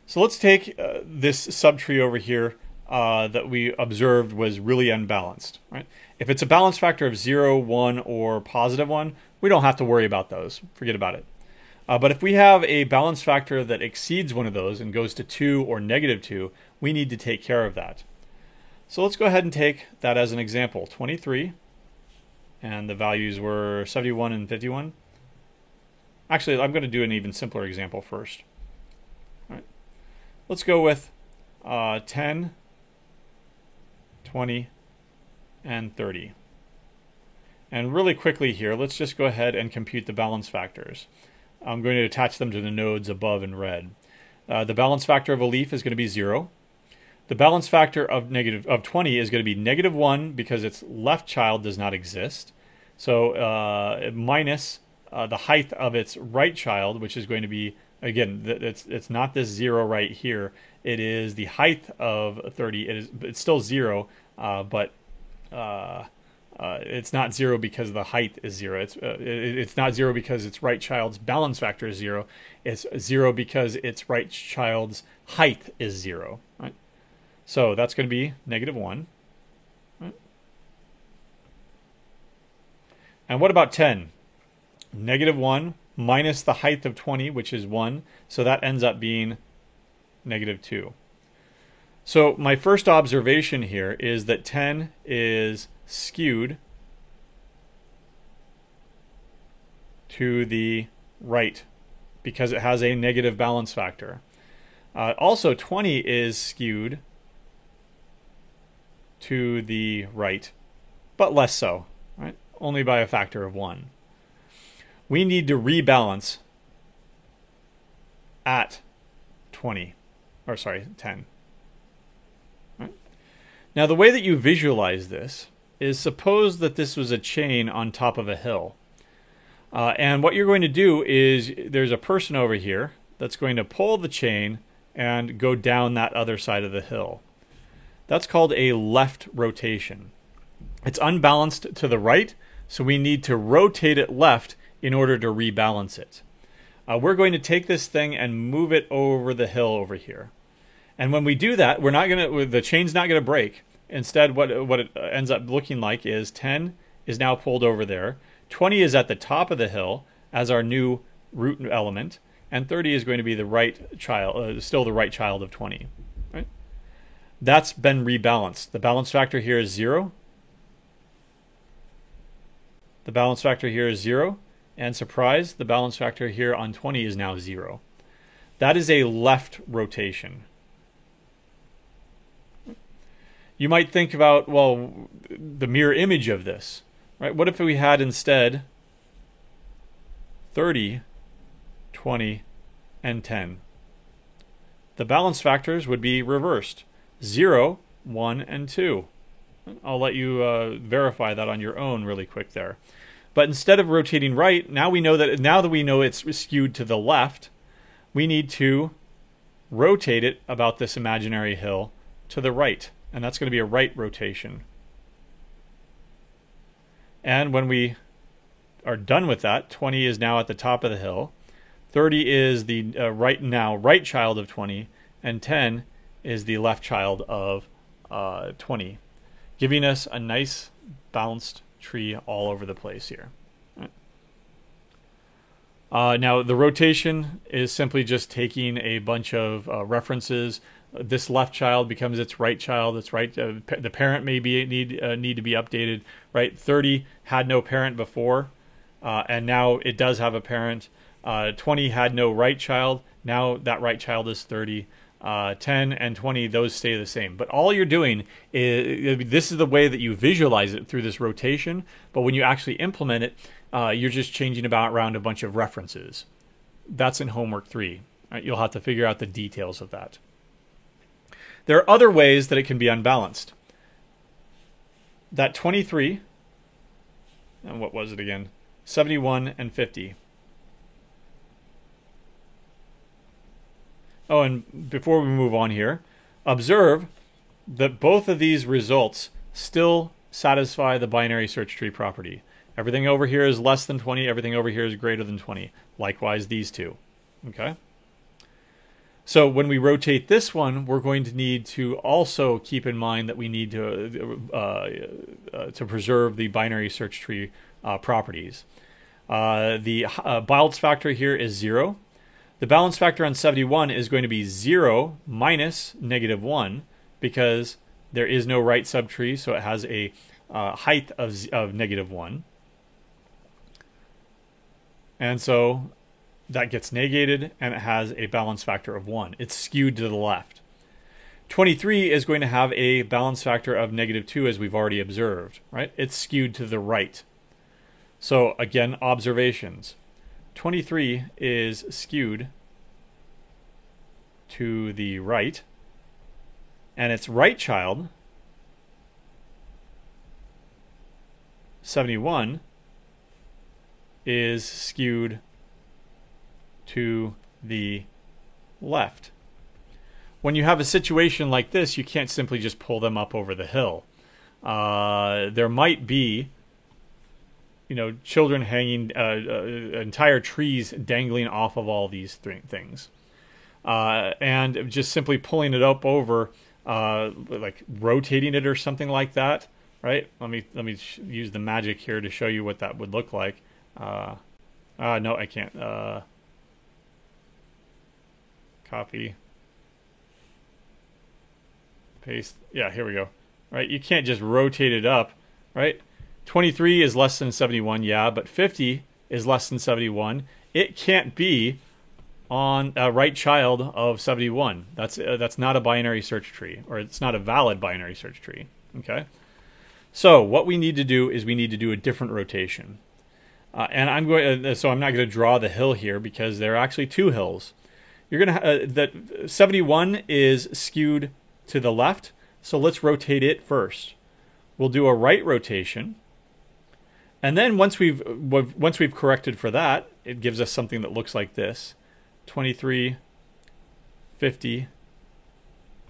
So let's take this subtree over here that we observed was really unbalanced. Right? If it's a balance factor of 0, 1, or +1, we don't have to worry about those. Forget about it. But if we have a balance factor that exceeds one of those and goes to 2 or -2, we need to take care of that. So let's go ahead and take that as an example. 23, and the values were 71 and 51. Actually, I'm going to do an even simpler example first. All right. Let's go with 10, 20, and 30. And really quickly here, let's just go ahead and compute the balance factors. I'm going to attach them to the nodes above in red. The balance factor of a leaf is going to be 0. The balance factor of 20 is going to be -1 because its left child does not exist. So minus the height of its right child, which is going to be, again, it's not this 0 right here. It is the height of 30. It's still 0, but it's not 0 because the height is 0. It's not 0 because its right child's balance factor is 0. It's 0 because its right child's height is 0. Right? So that's going to be -1. Right? And what about 10? -1 minus the height of 20, which is 1. So that ends up being -2. So my first observation here is that 10 is skewed to the right because it has a negative balance factor. Also, 20 is skewed to the right, but less so, right? Only by a factor of 1. We need to rebalance at 10. Right? Now, the way that you visualize this is suppose that this was a chain on top of a hill. And what you're going to do is there's a person over here that's going to pull the chain and go down that other side of the hill. That's called a left rotation. It's unbalanced to the right, so we need to rotate it left in order to rebalance it. We're going to take this thing and move it over the hill over here. And when we do that, the chain's not going to break. Instead, what it ends up looking like is 10 is now pulled over there. 20 is at the top of the hill as our new root element, and 30 is going to be the right child, still the right child of 20. Right? That's been rebalanced. The balance factor here is 0. The balance factor here is 0. And surprise, the balance factor here on 20 is now 0. That is a left rotation. You might think about, well, the mirror image of this. Right? What if we had instead 30, 20, and 10? The balance factors would be reversed. 0, 1, and 2. I'll let you verify that on your own really quick there. But instead of rotating right, now that we know it's skewed to the left, we need to rotate it about this imaginary hill to the right. And that's going to be a right rotation. And when we are done with that, 20 is now at the top of the hill. 30 is the right child of 20. And 10 is the left child of 20. Giving us a nice balanced tree all over the place here. Now, the rotation is simply just taking a bunch of references. This left child becomes its right child. Its right. The parent may need to be updated. Right. 30 had no parent before, and now it does have a parent. 20 had no right child. Now that right child is 30. 10 and 20, those stay the same. But all you're doing is, this is the way that you visualize it through this rotation, but when you actually implement it, you're just changing around a bunch of references. That's in homework 3. Right? You'll have to figure out the details of that. There are other ways that it can be unbalanced. That 23, and what was it again? 71 and 50. Oh, and before we move on here, observe that both of these results still satisfy the binary search tree property. Everything over here is less than 20. Everything over here is greater than 20. Likewise, these two. Okay? So when we rotate this one, we're going to need to also keep in mind that we need to preserve the binary search tree properties. The balance factor here is 0. The balance factor on 71 is going to be 0 minus negative 1 because there is no right subtree, so it has a height of negative 1. And so that gets negated, and it has a balance factor of 1. It's skewed to the left. 23 is going to have a balance factor of negative 2, as we've already observed. Right? It's skewed to the right. So again, observations. 23 is skewed to the right, and its right child, 71, is skewed to the left. When you have a situation like this, you can't simply just pull them up over the hill. There might be children hanging, entire trees dangling off of all these things. And just simply pulling it up over, like rotating it or something like that, right? Let me use the magic here to show you what that would look like. No, I can't. Copy. Paste. Yeah, here we go. Right? You can't just rotate it up, right? 23 is less than 71, yeah, but 50 is less than 71, it can't be on a right child of 71. That's not a binary search tree, or it's not a valid binary search tree. Okay. So what we need to do is we need to do a different rotation. And I'm going. So I'm not going to draw the hill here because there are actually two hills. You're going to that 71 is skewed to the left. So let's rotate it first. We'll do a right rotation. And then once we've corrected for that, it gives us something that looks like this: 23, 50,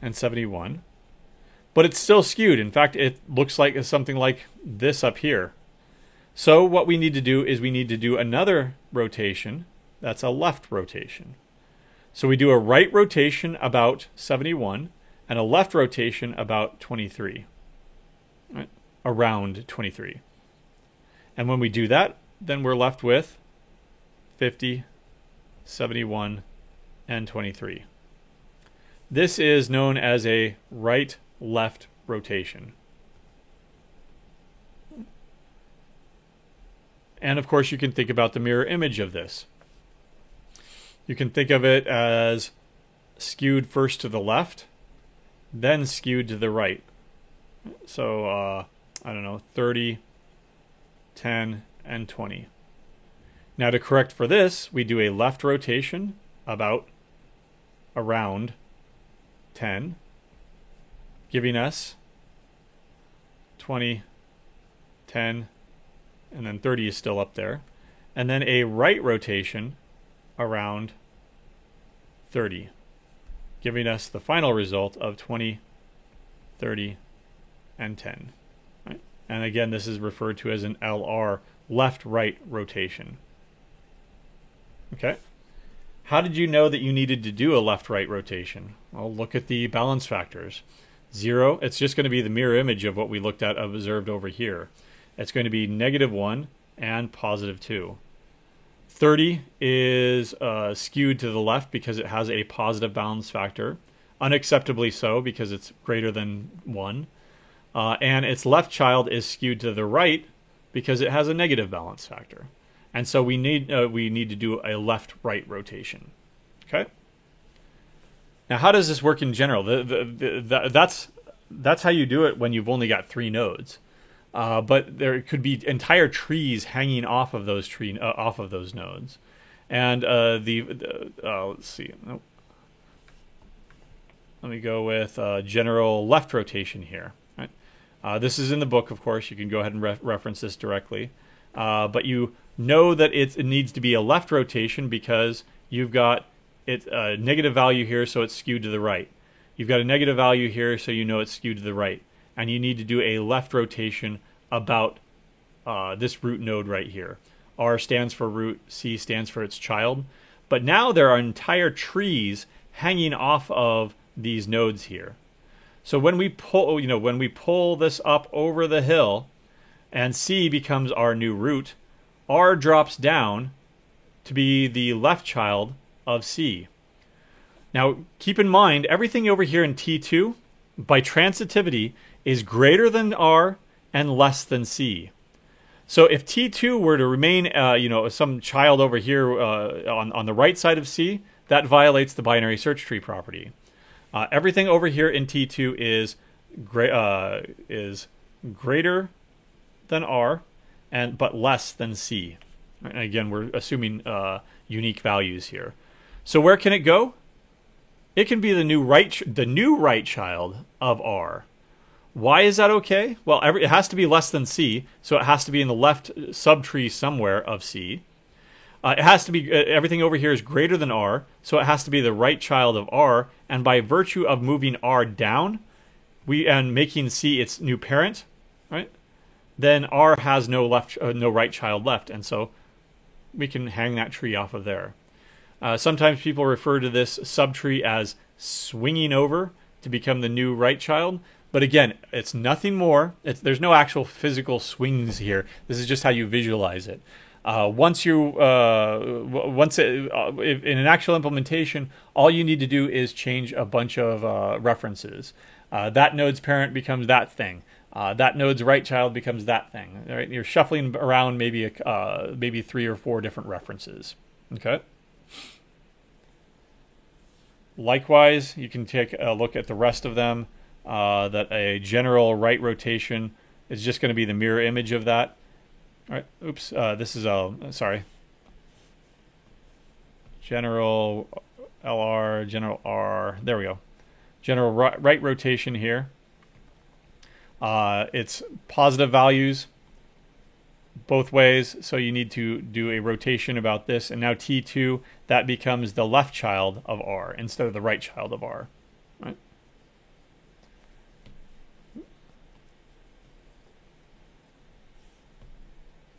and 71. But it's still skewed. In fact, it looks like something like this up here. So what we need to do is we need to do another rotation. That's a left rotation. So we do a right rotation about 71 and a left rotation about 23. Right? Around 23. And when we do that, then we're left with 50, 71, and 23. This is known as a right-left rotation. And of course, you can think about the mirror image of this. You can think of it as skewed first to the left, then skewed to the right. So, I don't know, 30, 10, and 20. Now to correct for this, we do a left rotation around 10, giving us 20, 10, and then 30 is still up there. And then a right rotation around 30, giving us the final result of 20, 30, and 10. Right? And again, this is referred to as an LR, left-right rotation. Okay. How did you know that you needed to do a left-right rotation? Well, look at the balance factors. 0, it's just going to be the mirror image of what we looked at, observed over here. It's going to be -1 and +2. 30 is skewed to the left because it has a positive balance factor. Unacceptably so because it's greater than 1. And its left child is skewed to the right because it has a negative balance factor. And so we need to do a left-right rotation. Okay. Now, how does this work in general? That's how you do it when you've only got 3 nodes. But there could be entire trees hanging off of those nodes. And let's see. Nope. Let me go with general left rotation here. Right? This is in the book, of course. You can go ahead and reference this directly. But you know that it needs to be a left rotation because you've got a negative value here, so it's skewed to the right. You've got a negative value here, so you know it's skewed to the right. And you need to do a left rotation about this root node right here. R stands for root, C stands for its child. But now there are entire trees hanging off of these nodes here. So when we pull this up over the hill, and C becomes our new root, R drops down to be the left child of C. Now, keep in mind, everything over here in T2, by transitivity, is greater than R and less than C. So if T2 were to remain, some child over here on the right side of C, that violates the binary search tree property. Everything over here in T2 is greater than R, but less than C. And again, we're assuming unique values here. So where can it go? It can be the new right child of R. Why is that okay? Well, it has to be less than C, so it has to be in the left subtree somewhere of C. It has to be everything over here is greater than R, so it has to be the right child of R. And by virtue of moving R down, and making C its new parent, right? Then R has no right child left, and so we can hang that tree off of there. Sometimes people refer to this subtree as swinging over to become the new right child. But again, it's nothing more. There's no actual physical swings here. This is just how you visualize it. In an actual implementation, all you need to do is change a bunch of references. That node's parent becomes that thing. that node's right child becomes that thing. Right? You're shuffling around maybe 3 or 4 different references. Okay. Likewise, you can take a look at the rest of them. That a general right rotation is just going to be the mirror image of that. All right. Oops. This is sorry. General LR, general R. There we go. General right rotation here. It's positive values both ways, so you need to do a rotation about this. And now T2, that becomes the left child of R instead of the right child of R. Right?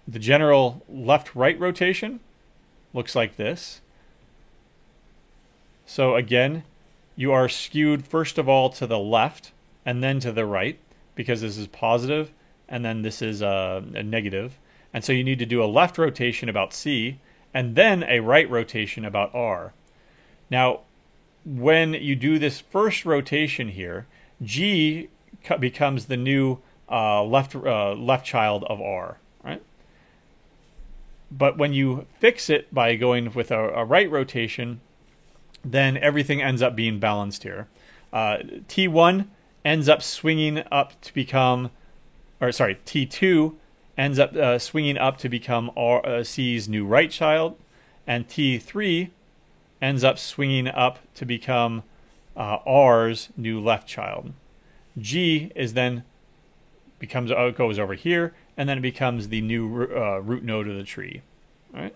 The general left-right rotation looks like this. So again, you are skewed first of all to the left and then to the right, because this is positive and then this is a negative. And so you need to do a left rotation about C and then a right rotation about R. Now, when you do this first rotation here, G becomes the new left child of R, right? But when you fix it by going with a right rotation, then everything ends up being balanced here. T1 ends up swinging up to become, T2 ends up swinging up to become C's new right child, and T3 ends up swinging up to become R's new left child. G is then goes over here, and then it becomes the new root node of the tree. All right.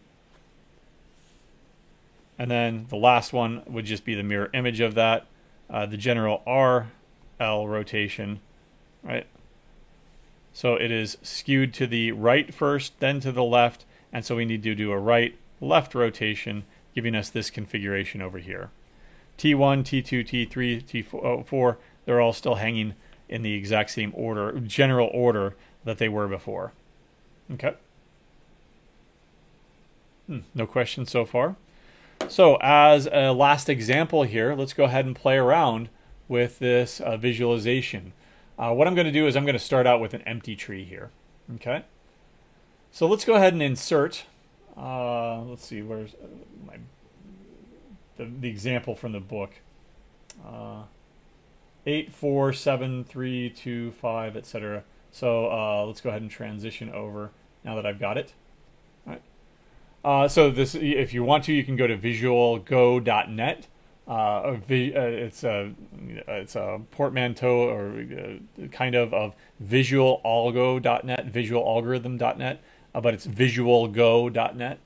And then the last one would just be the mirror image of that, the general RL rotation, right? So it is skewed to the right first, then to the left, and so we need to do a right-left rotation, giving us this configuration over here. T1, T2, T3, T4, they're all still hanging in the exact same order, general order that they were before. Okay. No questions so far. So as a last example here, let's go ahead and play around with this visualization. What I'm going to do is I'm going to start out with an empty tree here. Okay. So let's go ahead and insert. Let's see, where's the example from the book. 8, 4, 7, 3, 2, 5, etc. So let's go ahead and transition over now that I've got it. All right. So this, if you want to, you can go to visualgo.net. It's a portmanteau or kind of visualalgo.net, visualalgorithm.net, but it's visualgo.net.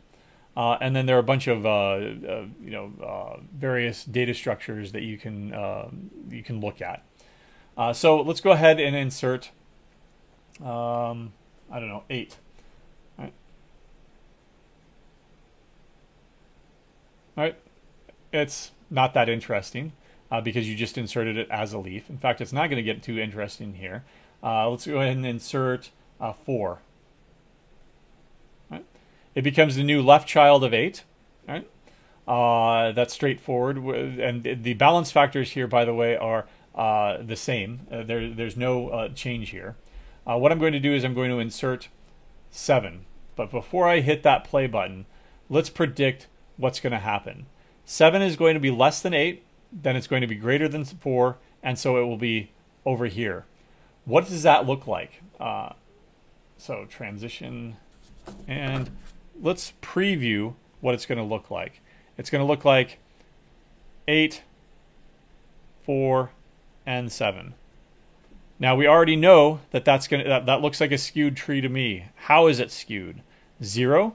And then there are a bunch of various data structures that you can look at. So let's go ahead and insert 8. All right. All right. It's not that interesting because you just inserted it as a leaf. In fact, it's not going to get too interesting here. Let's go ahead and insert 4. Right. It becomes the new left child of 8. Right. That's straightforward. And the balance factors here, by the way, are the same. There's no change here. What I'm going to do is I'm going to insert 7. But before I hit that play button, let's predict what's going to happen. 7 is going to be less than 8, then it's going to be greater than 4, and so it will be over here. What does that look like? So transition, and let's preview what it's going to look like. It's going to look like 8, 4, and 7. Now we already know that that looks like a skewed tree to me. How is it skewed? 0.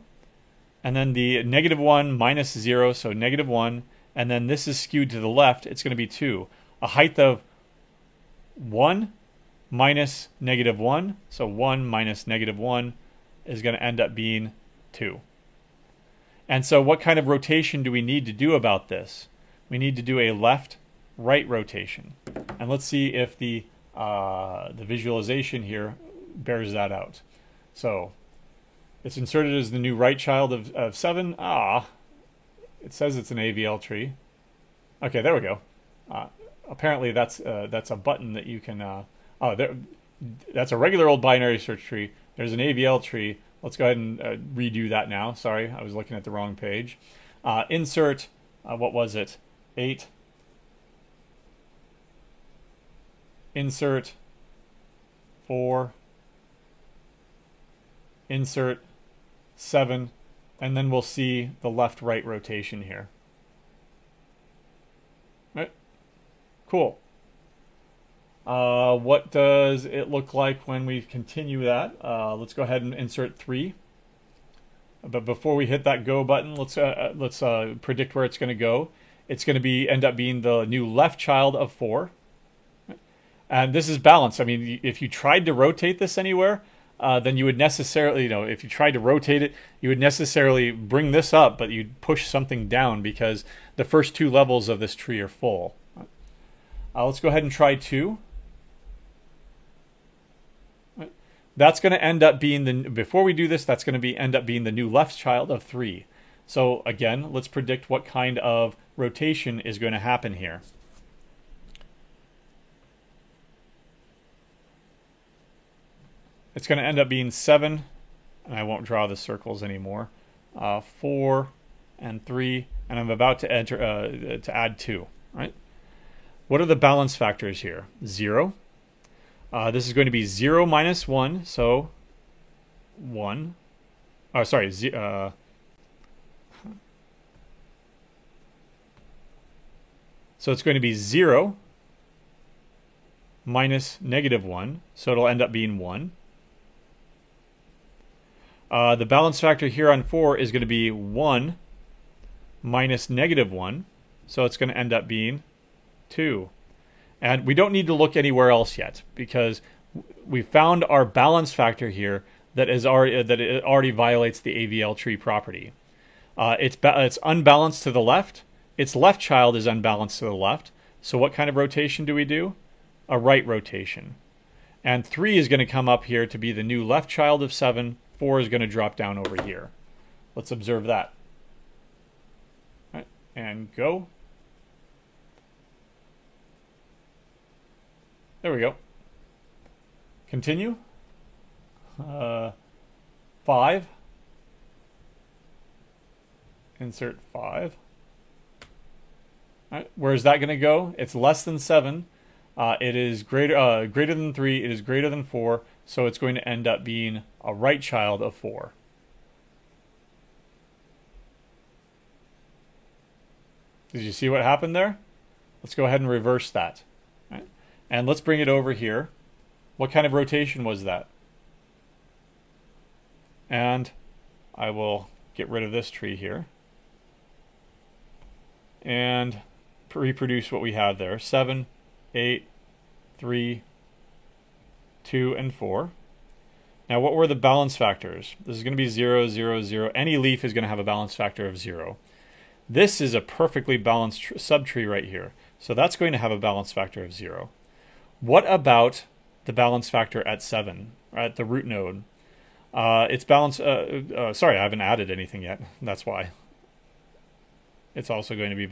And then the -1 minus 0, so -1. And then this is skewed to the left. It's going to be 2. A height of 1 minus -1. So 1 minus -1 is going to end up being 2. And so what kind of rotation do we need to do about this? We need to do a left-right rotation. And let's see if the visualization here bears that out. So it's inserted as the new right child of 7. It says it's an AVL tree. Okay, there we go. Apparently that's a button that you can. That's a regular old binary search tree. There's an AVL tree. Let's go ahead and redo that now. Sorry, I was looking at the wrong page. Insert, what was it? 8. Insert 4. Insert 7. And then we'll see the left-right rotation here. Right? Cool. What does it look like when we continue that? Let's go ahead and insert 3. But before we hit that go button, let's predict where it's going to go. It's going to end up being the new left child of 4. And this is balanced. I mean, if you tried to rotate this anywhere, then you would necessarily, if you tried to rotate it, you would necessarily bring this up, but you'd push something down because the first 2 levels of this tree are full. Let's go ahead and try 2. That's going to end up being before we do this, that's going to end up being the new left child of 3. So again, let's predict what kind of rotation is going to happen here. It's going to end up being 7, and I won't draw the circles anymore. 4 and 3, and I'm about to enter to add 2. Right? What are the balance factors here? 0. This is going to be 0 minus 1, so 1. Oh, sorry. So it's going to be 0 minus negative 1, so it'll end up being 1. The balance factor here on 4 is going to be 1 minus negative 1, so it's going to end up being 2. And we don't need to look anywhere else yet because we found our balance factor here that it already violates the AVL tree property. It's unbalanced to the left. Its left child is unbalanced to the left. So what kind of rotation do we do? A right rotation. And 3 is going to come up here to be the new left child of 7. 4 is going to drop down over here. Let's observe that. All right, and go. There we go. Continue. 5. Insert 5. All right, where is that going to go? It's less than 7. It is greater than 3. It is greater than 4. So it's going to end up being a right child of 4. Did you see what happened there? Let's go ahead and reverse that. Right? And let's bring it over here. What kind of rotation was that? And I will get rid of this tree here. And reproduce what we have there. 7, 8, 3, 2, and 4. Now what were the balance factors? This is going to be 0, 0, 0. Any leaf is going to have a balance factor of 0. This is a perfectly balanced subtree right here. So that's going to have a balance factor of 0. What about the balance factor at 7, at the root node? It's balanced. Sorry, I haven't added anything yet. That's why. It's also going to be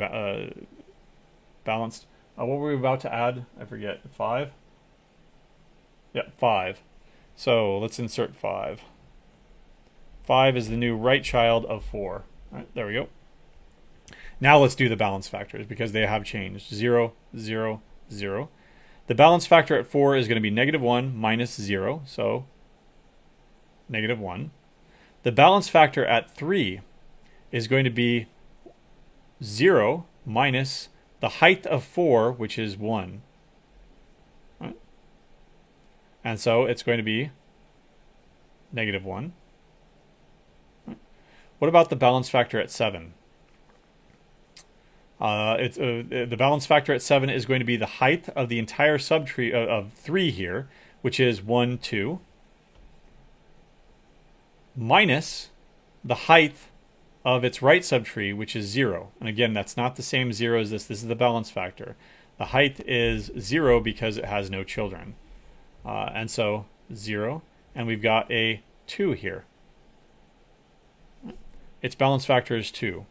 balanced. What were we about to add? I forget. 5? Yep, 5. So let's insert 5. 5 is the new right child of 4. All right, there we go. Now let's do the balance factors because they have changed. 0, 0, 0. The balance factor at 4 is going to be negative 1 minus 0, so negative 1. The balance factor at 3 is going to be 0 minus the height of 4, which is 1. Right? And so it's going to be negative 1. Right? What about the balance factor at 7? The balance factor at 7 is going to be the height of the entire subtree of 3 here, which is 1, 2, minus the height of its right subtree, which is 0. And again, that's not the same 0 as this. This is the balance factor. The height is 0 because it has no children. And so 0, and we've got a 2 here. Its balance factor is 2.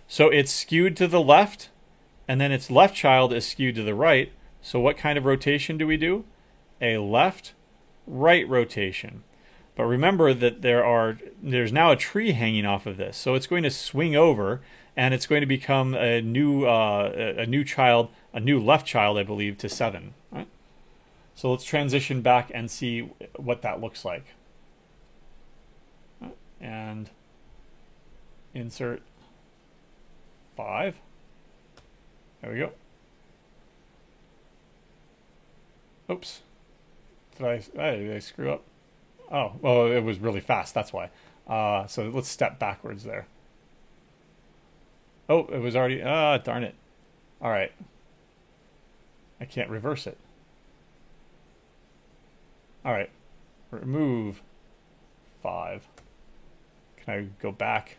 So it's skewed to the left, and then its left child is skewed to the right. So what kind of rotation do we do? A left right rotation. But remember that there's now a tree hanging off of this, so it's going to swing over, and it's going to become a new child, a new left child, I believe, to 7. Right? So let's transition back and see what that looks like. And insert 5. There we go. Oops. Did I screw up? Oh, well, it was really fast. That's why. So let's step backwards there. Oh, it was already... darn it. All right. I can't reverse it. All right. Remove 5. Can I go back?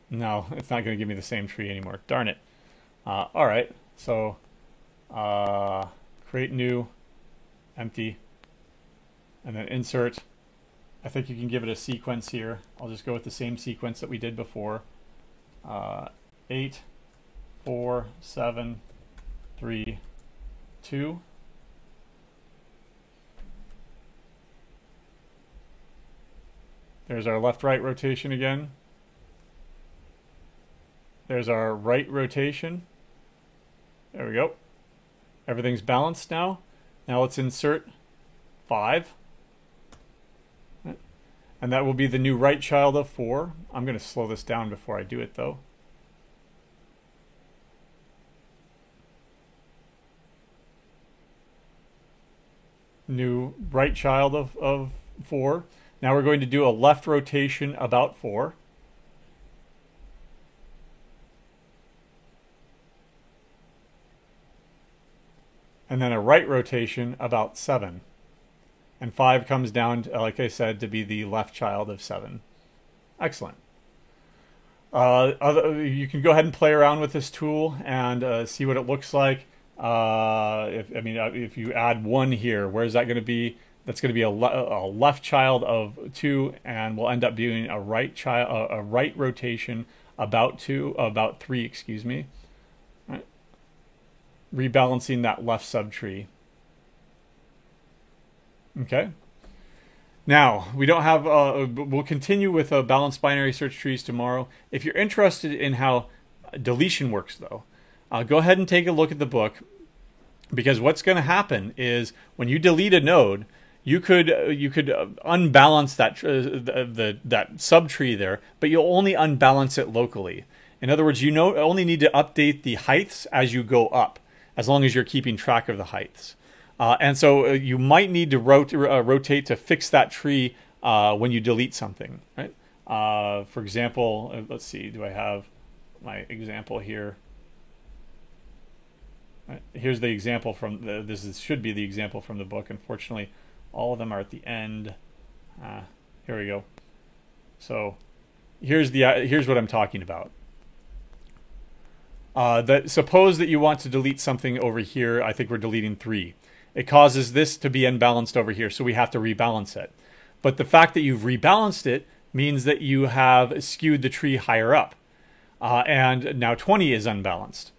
No, it's not going to give me the same tree anymore. Darn it. All right. So create new, empty, and then insert. I think you can give it a sequence here. I'll just go with the same sequence that we did before. 8, 4, 7, 3, 2. There's our left-right rotation again. There's our right rotation. There we go. Everything's balanced now. Now let's insert 5. And that will be the new right child of 4. I'm going to slow this down before I do it, though. New right child of 4. Now we're going to do a left rotation about 4. And then a right rotation about 7. And 5 comes down, like I said, to be the left child of 7. Excellent. You can go ahead and play around with this tool and see what it looks like. If you add 1 here, where's that going to be? That's going to be a left child of 2, and we'll end up doing a right rotation about 3, excuse me. Right. Rebalancing that left subtree. Okay. Now, we don't have, we'll continue with balanced binary search trees tomorrow. If you're interested in how deletion works, though, go ahead and take a look at the book, because what's going to happen is when you delete a node, you could unbalance that that subtree there, but you'll only unbalance it locally. In other words, only need to update the heights as you go up, as long as you're keeping track of the heights. And so you might need to rotate to fix that tree when you delete something, right? For example, let's see, do I have my example here? Right. Here's the example from this should be the example from the book. Unfortunately, all of them are at the end. Here we go. So here's what I'm talking about. Suppose that you want to delete something over here. I think we're deleting 3. It causes this to be unbalanced over here, so we have to rebalance it. But the fact that you've rebalanced it means that you have skewed the tree higher up. And now 20 is unbalanced.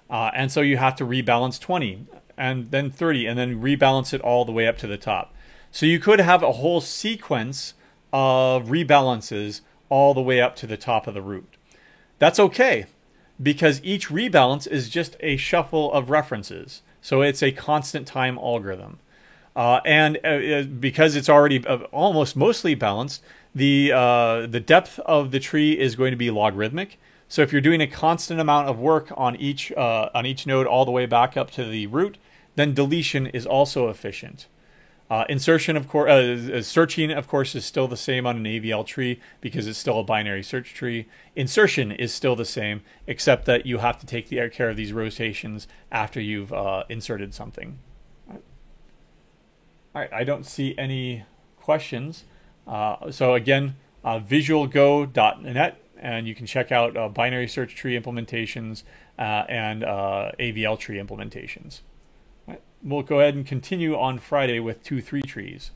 And so you have to rebalance 20, and then 30, and then rebalance it all the way up to the top. So you could have a whole sequence of rebalances all the way up to the top of the root. That's okay, because each rebalance is just a shuffle of references. So it's a constant time algorithm. Because it's already almost mostly balanced, the depth of the tree is going to be logarithmic. So if you're doing a constant amount of work on each node all the way back up to the root, then deletion is also efficient. Insertion, of course, searching, of course, is still the same on an AVL tree because it's still a binary search tree. Insertion is still the same, except that you have to take care of these rotations after you've inserted something. All right, I don't see any questions. So again, visualgo.net, and you can check out binary search tree implementations and AVL tree implementations. We'll go ahead and continue on Friday with 2-3 trees.